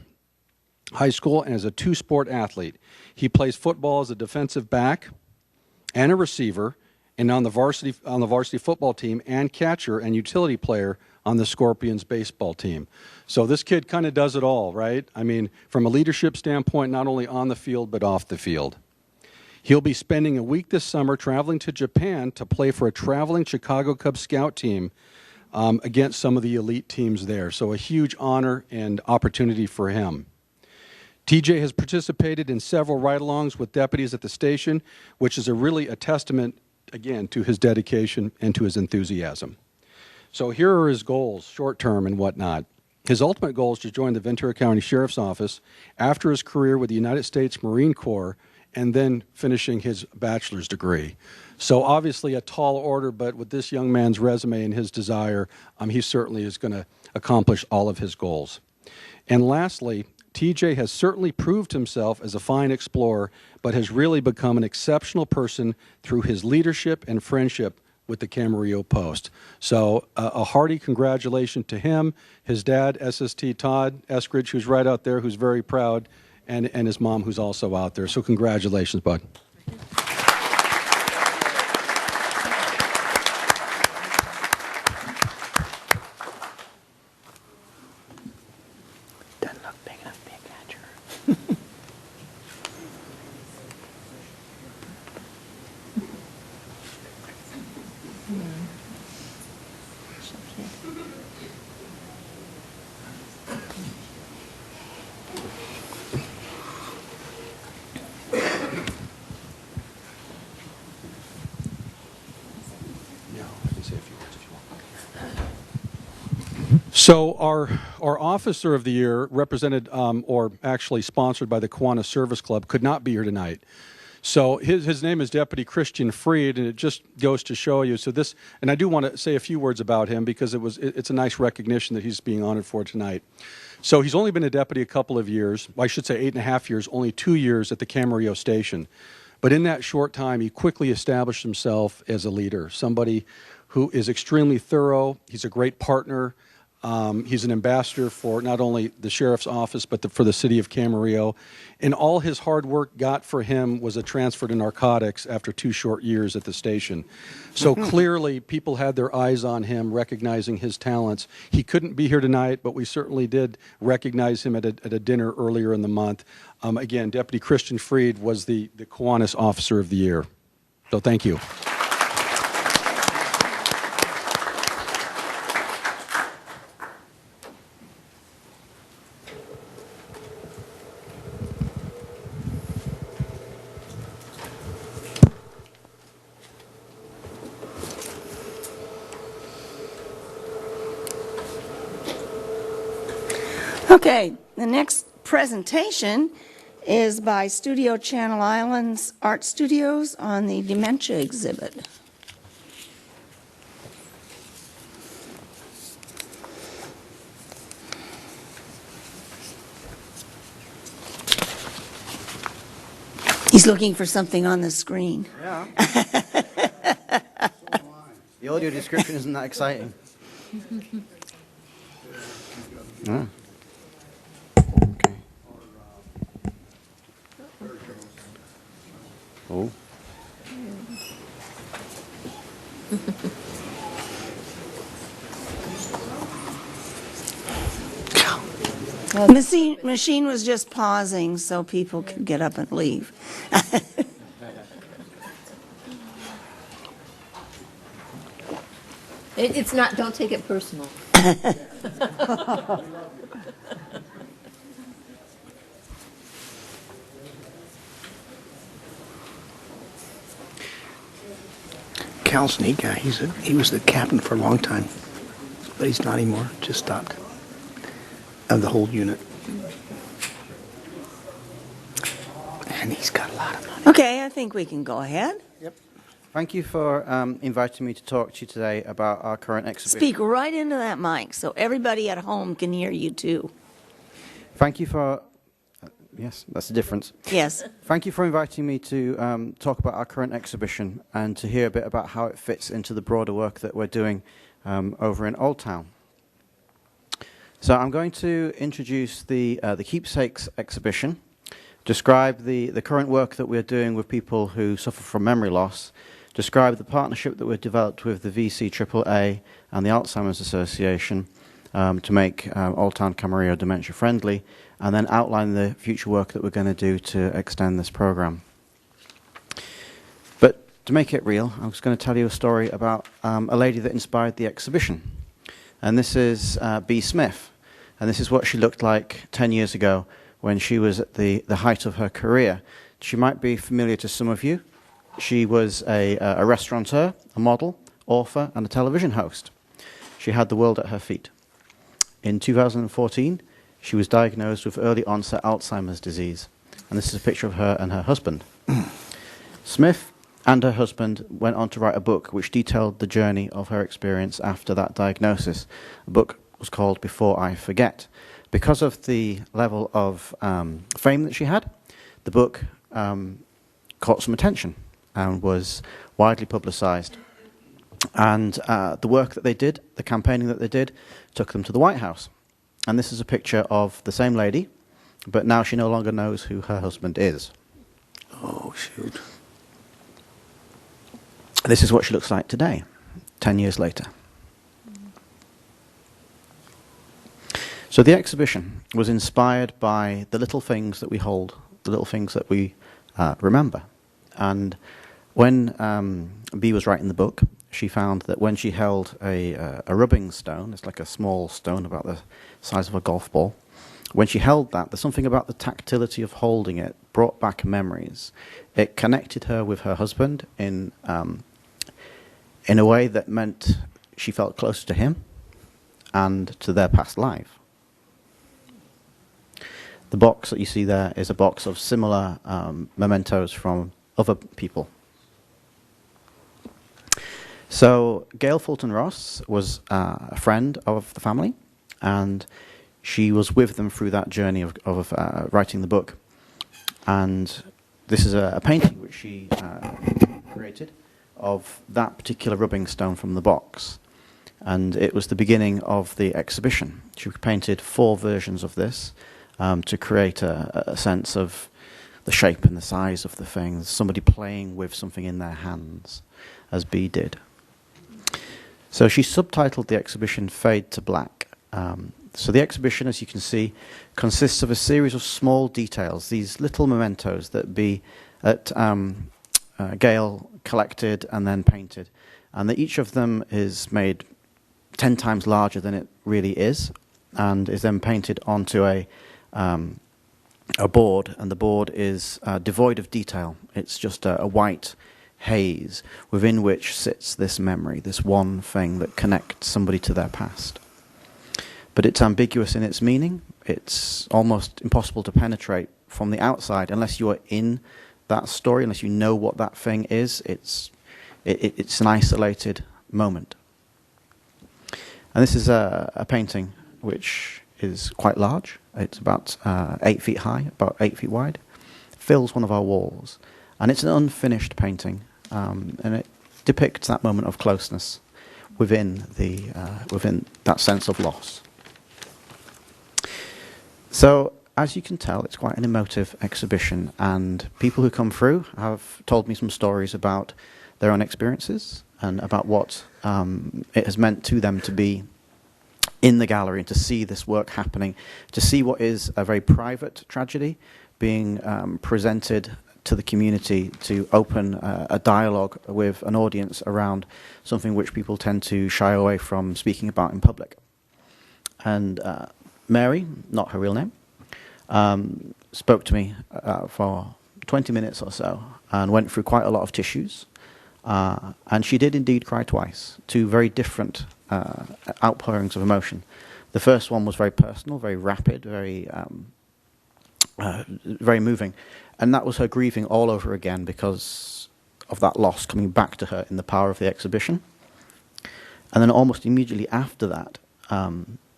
High School and is a two-sport athlete. He plays football as a defensive back and a receiver, and on the varsity football team, and catcher and utility player on the Scorpions baseball team. So this kid kind of does it all, right? I mean, from a leadership standpoint, not only on the field but off the field. He'll be spending a week this summer traveling to Japan to play for a traveling Chicago Cubs scout team against some of the elite teams there. So a huge honor and opportunity for him. TJ has participated in several ride-alongs with deputies at the station, which is really a testament, again, to his dedication and to his enthusiasm. So here are his goals, short-term and whatnot. His ultimate goal is to join the Ventura County Sheriff's Office after his career with the United States Marine Corps and then finishing his bachelor's degree. So obviously a tall order, but with this young man's resume and his desire, he certainly is going to accomplish all of his goals. And lastly, TJ has certainly proved himself as a fine explorer, but has really become an exceptional person through his leadership and friendship with the Camarillo Post. So a hearty congratulations to him, his dad, SST Todd Eskridge, who's right out there, who's very proud, and his mom, who's also out there. So congratulations, bud. Doesn't look big enough to be a catcher. So our Officer of the Year, represented or actually sponsored by the Kiwanis Service Club, could not be here tonight. So his name is Deputy Christian Freed, and it just goes to show you. So this, and I do want to say a few words about him because it's a nice recognition that he's being honored for tonight. So he's only been a deputy a couple of years. Well, I should say 8.5 years, only 2 years at the Camarillo station. But in that short time, he quickly established himself as a leader, somebody who is extremely thorough. He's a great partner. He's an ambassador for not only the sheriff's office, but for the city of Camarillo. And all his hard work got for him was a transfer to narcotics after 2 short years at the station. So clearly, people had their eyes on him, recognizing his talents. He couldn't be here tonight, but we certainly did recognize him at a dinner earlier in the month. Again, Deputy Christian Freed was the Kiwanis Officer of the Year. So thank you. Okay, the next presentation is by Studio Channel Islands Art Studios on the dementia exhibit. He's looking for something on the screen. Yeah. The audio description isn't that exciting. Yeah. Okay. Oh. The machine was just pausing so people could get up and leave. It's not, don't take it personal. Cal's a neat guy. He was the captain for a long time, but he's not anymore. Just stopped. Of the whole unit. And he's got a lot of money. Okay, I think we can go ahead. Yep. Thank you for inviting me to talk to you today about our current exhibition. Speak right into that mic so everybody at home can hear you too. Thank you for... yes, that's the difference. Yes. Thank you for inviting me to talk about our current exhibition and to hear a bit about how it fits into the broader work that we're doing over in Old Town. So I'm going to introduce the Keepsakes exhibition, describe the current work that we're doing with people who suffer from memory loss, describe the partnership that we've developed with the VCAAA and the Alzheimer's Association to make Old Town Camarillo dementia friendly, and then outline the future work that we're going to do to extend this program. But to make it real, I was going to tell you a story about a lady that inspired the exhibition. And this is Bea Smith. And this is what she looked like 10 years ago when she was at the height of her career. She might be familiar to some of you. She was a restaurateur, a model, author, and a television host. She had the world at her feet. In 2014, she was diagnosed with early onset Alzheimer's disease. And this is a picture of her and her husband. Smith and her husband went on to write a book which detailed the journey of her experience after that diagnosis. The book was called Before I Forget. Because of the level of fame that she had, the book caught some attention and was widely publicized. And the work that they did, the campaigning that they did, took them to the White House. And this is a picture of the same lady, but now she no longer knows who her husband is. Oh, shoot. This is what she looks like today, 10 years later. So the exhibition was inspired by the little things that we hold, the little things that we remember. And when Bea was writing the book, she found that when she held a rubbing stone, it's like a small stone about the size of a golf ball, when she held that, there's something about the tactility of holding it brought back memories. It connected her with her husband in a way that meant she felt closer to him. and to their past life. The box that you see there is a box of similar mementos from other people. So Gail Fulton Ross was a friend of the family, and she was with them through that journey of writing the book. And this is a painting which she created of that particular rubbing stone from the box. And it was the beginning of the exhibition. She painted 4 versions of this to create a sense of the shape and the size of the thing, somebody playing with something in their hands, as Bea did. So she subtitled the exhibition Fade to Black. So the exhibition, as you can see, consists of a series of small details, these little mementos that Gail collected and then painted, and that each of them is made 10 times larger than it really is, and is then painted onto a board, and the board is devoid of detail. It's just a white haze within which sits this memory, this one thing that connects somebody to their past. But it's ambiguous in its meaning. It's almost impossible to penetrate from the outside unless you are in that story, unless you know what that thing is. It's an isolated moment. And this is a painting which is quite large. It's about 8 feet high, about 8 feet wide. It fills one of our walls. And it's an unfinished painting, and it depicts that moment of closeness within that sense of loss. So, as you can tell, it's quite an emotive exhibition, and people who come through have told me some stories about their own experiences and about what it has meant to them to be in the gallery and to see this work happening, to see what is a very private tragedy being presented to the community, to open a dialogue with an audience around something which people tend to shy away from speaking about in public. And Mary, not her real name, spoke to me for 20 minutes or so and went through quite a lot of tissues. And she did indeed cry twice, 2 very different outpourings of emotion. The first one was very personal, very rapid, very moving. And that was her grieving all over again because of that loss coming back to her in the power of the exhibition. And then almost immediately after that,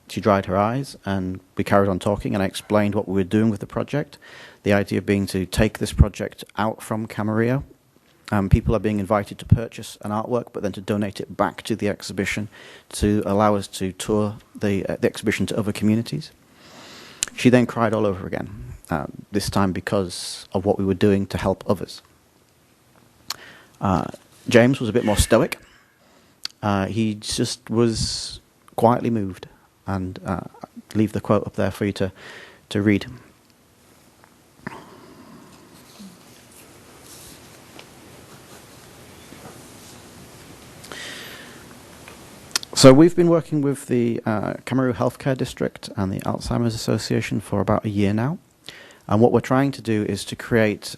she dried her eyes and we carried on talking, and I explained what we were doing with the project, the idea being to take this project out from Camarillo. People are being invited to purchase an artwork, but then to donate it back to the exhibition to allow us to tour the exhibition to other communities. She then cried all over again, this time because of what we were doing to help others. James was a bit more stoic. He just was quietly moved, and leave the quote up there for you to read. So we've been working with the Camarillo Healthcare District and the Alzheimer's Association for about a year now. And what we're trying to do is to create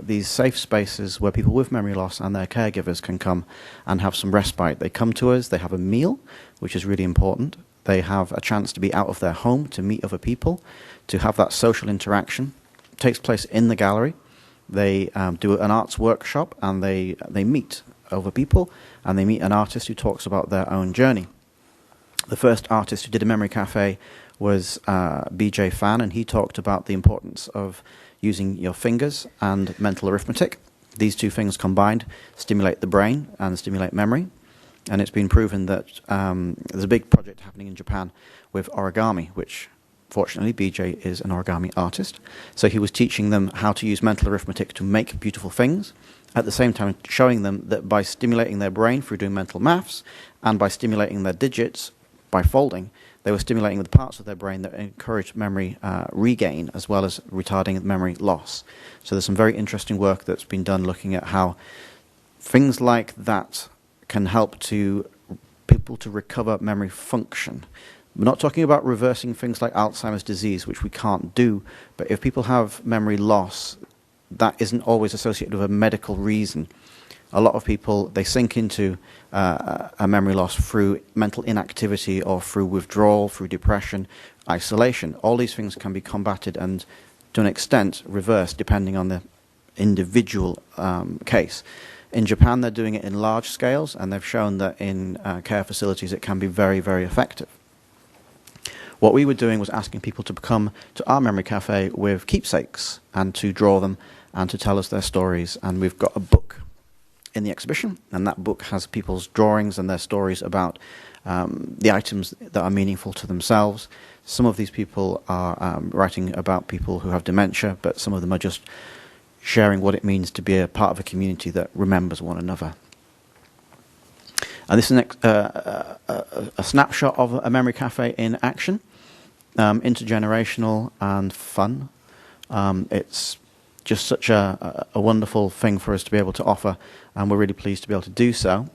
these safe spaces where people with memory loss and their caregivers can come and have some respite. They come to us, they have a meal, which is really important. They have a chance to be out of their home, to meet other people, to have that social interaction. It takes place in the gallery. They do an arts workshop, and they meet other people, and they meet an artist who talks about their own journey. The first artist who did a memory cafe was BJ Fan, and he talked about the importance of using your fingers and mental arithmetic. These 2 things combined stimulate the brain and stimulate memory. And it's been proven that there's a big project happening in Japan with origami, which fortunately BJ is an origami artist. So he was teaching them how to use mental arithmetic to make beautiful things, at the same time showing them that by stimulating their brain through doing mental maths and by stimulating their digits by folding, they were stimulating the parts of their brain that encouraged memory regain as well as retarding memory loss. So there's some very interesting work that's been done looking at how things like that can help to people to recover memory function. We're not talking about reversing things like Alzheimer's disease, which we can't do, but if people have memory loss, that isn't always associated with a medical reason. a lot of people, they sink into a memory loss through mental inactivity or through withdrawal, through depression, isolation. All these things can be combated and, to an extent, reversed depending on the individual case. In Japan, they're doing it in large scales, and they've shown that in care facilities it can be very, very effective. What we were doing was asking people to come to our memory cafe with keepsakes and to draw them and to tell us their stories. And we've got a book in the exhibition, and that book has people's drawings and their stories about the items that are meaningful to themselves. Some of these people are writing about people who have dementia, but some of them are just sharing what it means to be a part of a community that remembers one another. And this is a snapshot of a memory cafe in action, intergenerational and fun. It's just such a wonderful thing for us to be able to offer, and we're really pleased to be able to do so.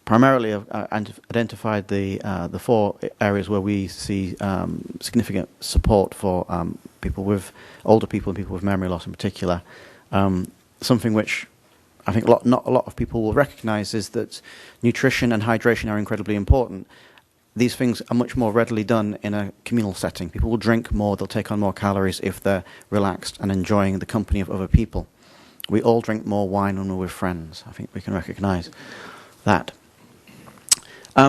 Primarily, I've identified the 4 areas where we see significant support for people with older people and people with memory loss in particular. Something which I think not a lot of people will recognize is that nutrition and hydration are incredibly important. These things are much more readily done in a communal setting. People will drink more, they'll take on more calories if they're relaxed and enjoying the company of other people. We all drink more wine when we're with friends. I think we can recognize that.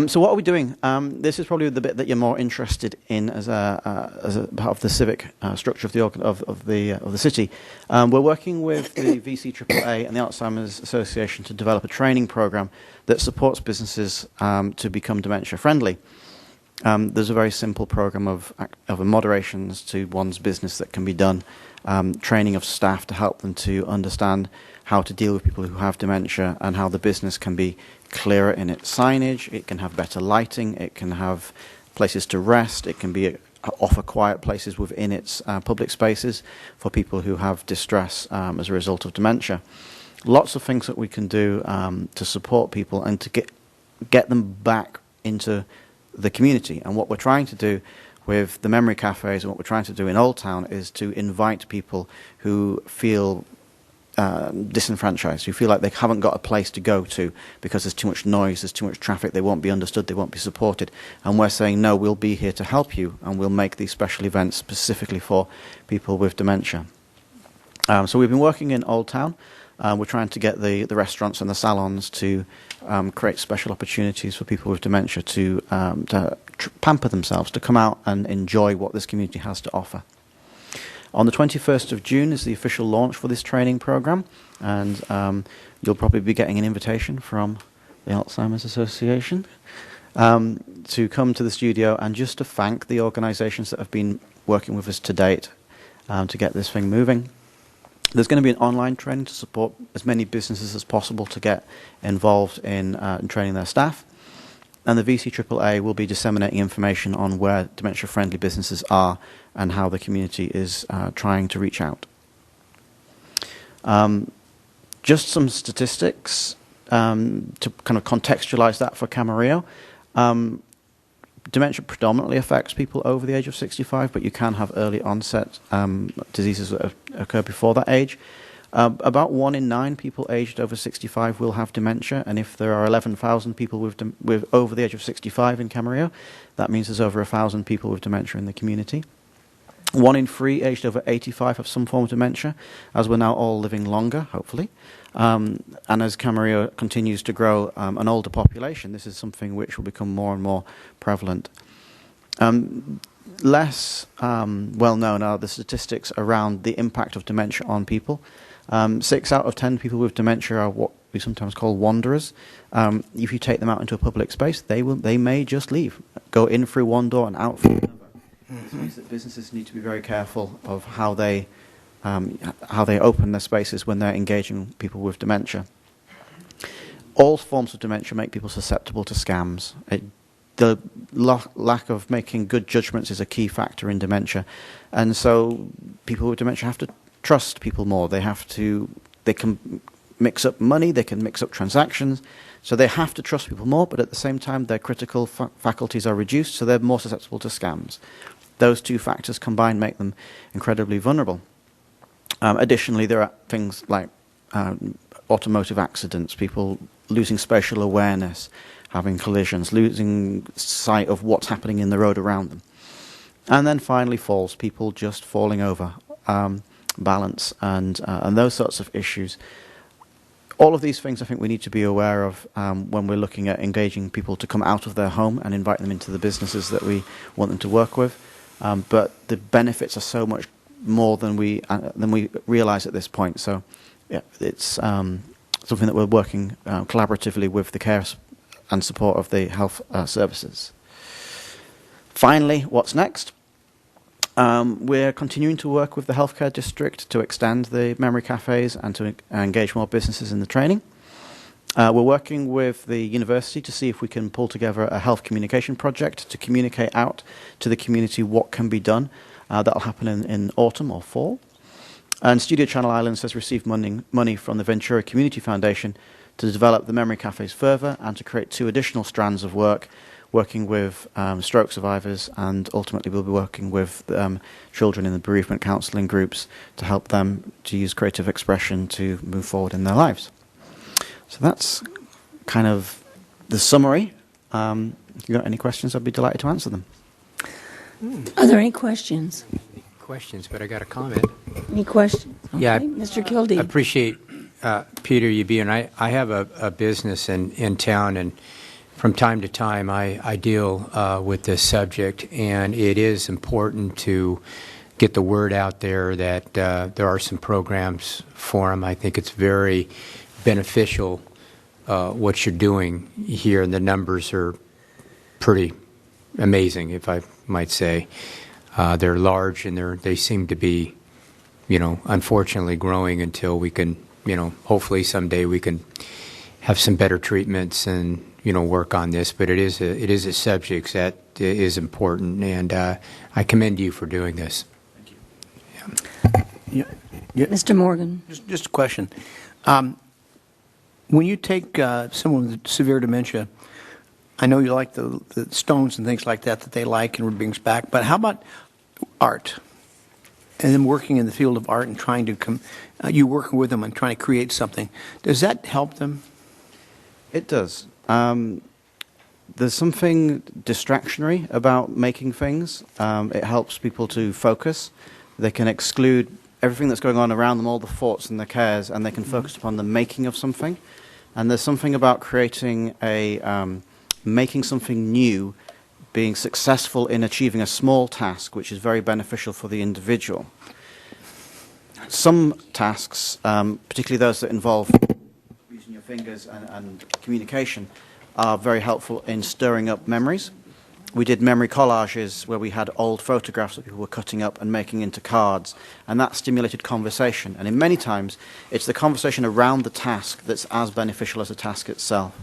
So what are we doing? This is probably the bit that you're more interested in as a part of the civic structure of the city. We're working with the VCAAA and the Alzheimer's Association to develop a training program that supports businesses to become dementia friendly. There's a very simple program of moderations to one's business that can be done, training of staff to help them to understand how to deal with people who have dementia and how the business can be clearer in its signage, it can have better lighting, it can have places to rest, it can be offer quiet places within its public spaces for people who have distress as a result of dementia. Lots of things that we can do to support people and to get them back into the community. And what we're trying to do with the memory cafes and what we're trying to do in Old Town is to invite people who feel disenfranchised, who feel like they haven't got a place to go to because there's too much noise, there's too much traffic, they won't be understood, they won't be supported. And we're saying, no, we'll be here to help you, and we'll make these special events specifically for people with dementia. So we've been working in Old Town. We're trying to get the restaurants and the salons to create special opportunities for people with dementia to pamper themselves, to come out and enjoy what this community has to offer. On the 21st of June is the official launch for this training program, and you'll probably be getting an invitation from the Alzheimer's Association to come to the studio and just to thank the organizations that have been working with us to date to get this thing moving. There's going to be an online training to support as many businesses as possible to get involved in training their staff. And the VCAAA will be disseminating information on where dementia-friendly businesses are and how the community is trying to reach out. Just some statistics to kind of contextualize that for Camarillo. Dementia predominantly affects people over the age of 65, but you can have early onset diseases that occur before that age. About 1 in 9 people aged over 65 will have dementia, and if there are 11,000 people with over the age of 65 in Camarillo, that means there's over 1,000 people with dementia in the community. 1 in 3 aged over 85 have some form of dementia, as we're now all living longer, hopefully. And as Camarillo continues to grow an older population, this is something which will become more and more prevalent. Less well known are the statistics around the impact of dementia on people. 6 out of 10 people with dementia are what we sometimes call wanderers. If you take them out into a public space, they may just leave, go in through one door and out through another. This means that businesses need to be very careful of how they open their spaces when they're engaging people with dementia. All forms of dementia make people susceptible to scams. The lack of making good judgments is a key factor in dementia, and so people with dementia have to trust people more. They can mix up money, they can mix up transactions, so they have to trust people more, but at the same time their critical faculties are reduced, so they're more susceptible to scams. Those two factors combined make them incredibly vulnerable. Additionally, there are things like automotive accidents, people losing spatial awareness, having collisions, losing sight of what's happening in the road around them. And then finally falls, people just falling over, balance, and those sorts of issues. All of these things I think we need to be aware of when we're looking at engaging people to come out of their home and invite them into the businesses that we want them to work with. But the benefits are so much more than we realize at this point. So yeah, it's something that we're working collaboratively with the care and support of the health services. Finally, what's next? We're continuing to work with the healthcare district to extend the memory cafes and to engage more businesses in the training. We're working with the university to see if we can pull together a health communication project to communicate out to the community what can be done. That'll happen in autumn or fall. And Studio Channel Islands has received money from the Ventura Community Foundation to develop the memory cafes further and to create 2 additional strands of work, working with stroke survivors, and ultimately we'll be working with children in the bereavement counselling groups to help them to use creative expression to move forward in their lives. So that's kind of the summary. If you've got any questions, I'd be delighted to answer them. Are there any questions? Questions, but I got a comment. Any questions? Okay. Yeah, Mr. Kildee. I appreciate, Peter, you being. I have a business in town, and from time to time I deal with this subject, and it is important to get the word out there that there are some programs for them. I think it's very beneficial what you're doing here, and the numbers are pretty amazing, if I might say. They're large, and they seem to be, unfortunately growing until we can, hopefully someday we can have some better treatments and, work on this. But it is a subject that is important, and I commend you for doing this. Thank you. Yeah. Mr. Morgan. Just a question. When you take someone with severe dementia, I know you like the stones and things like that they like and brings back, but how about art? And then working in the field of art and trying to you working with them and trying to create something. Does that help them? It does. There's something distractionary about making things. It helps people to focus. They can exclude everything that's going on around them, all the thoughts and the cares, and they can focus upon the making of something. And there's something about creating making something new, being successful in achieving a small task, which is very beneficial for the individual. Some tasks, particularly those that involve using your fingers and communication, are very helpful in stirring up memories. We did memory collages where we had old photographs that people were cutting up and making into cards, and that stimulated conversation. And in many times, it's the conversation around the task that's as beneficial as the task itself.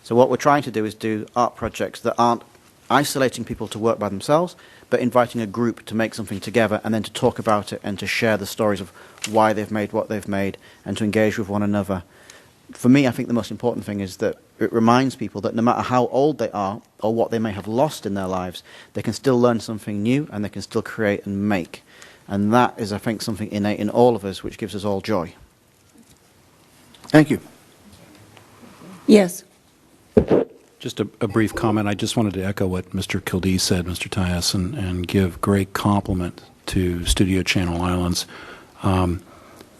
So what we're trying to do is do art projects that aren't isolating people to work by themselves, but inviting a group to make something together and then to talk about it and to share the stories of why they've made what they've made and to engage with one another. For me, I think the most important thing is that it reminds people that no matter how old they are or what they may have lost in their lives, they can still learn something new and they can still create and make. And that is, I think, something innate in all of us, which gives us all joy. Thank you. Yes. Just a brief comment. I just wanted to echo what Mr. Kildee said, Mr. Tyus, and give great compliment to Studio Channel Islands.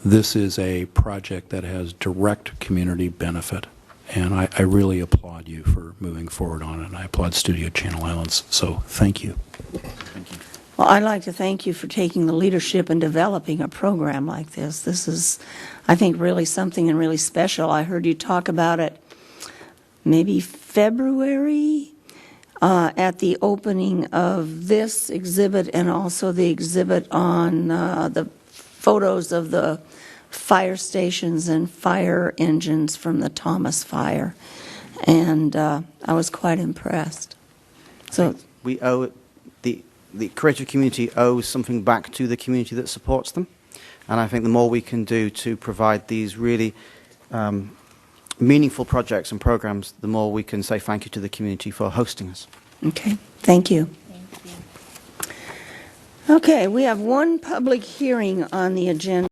This is a project that has direct community benefit, and I really applaud you for moving forward on it, and I applaud Studio Channel Islands, so thank you. Thank you. Well, I'd like to thank you for taking the leadership in developing a program like this. This is, I think, really something and really special. I heard you talk about it maybe February at the opening of this exhibit and also the exhibit on the photos of the fire stations and fire engines from the Thomas Fire. And I was quite impressed. So we owe the creative community owes something back to the community that supports them. And I think the more we can do to provide these really meaningful projects and programs, the more we can say thank you to the community for hosting us. Okay, thank you. Okay, we have one public hearing on the agenda.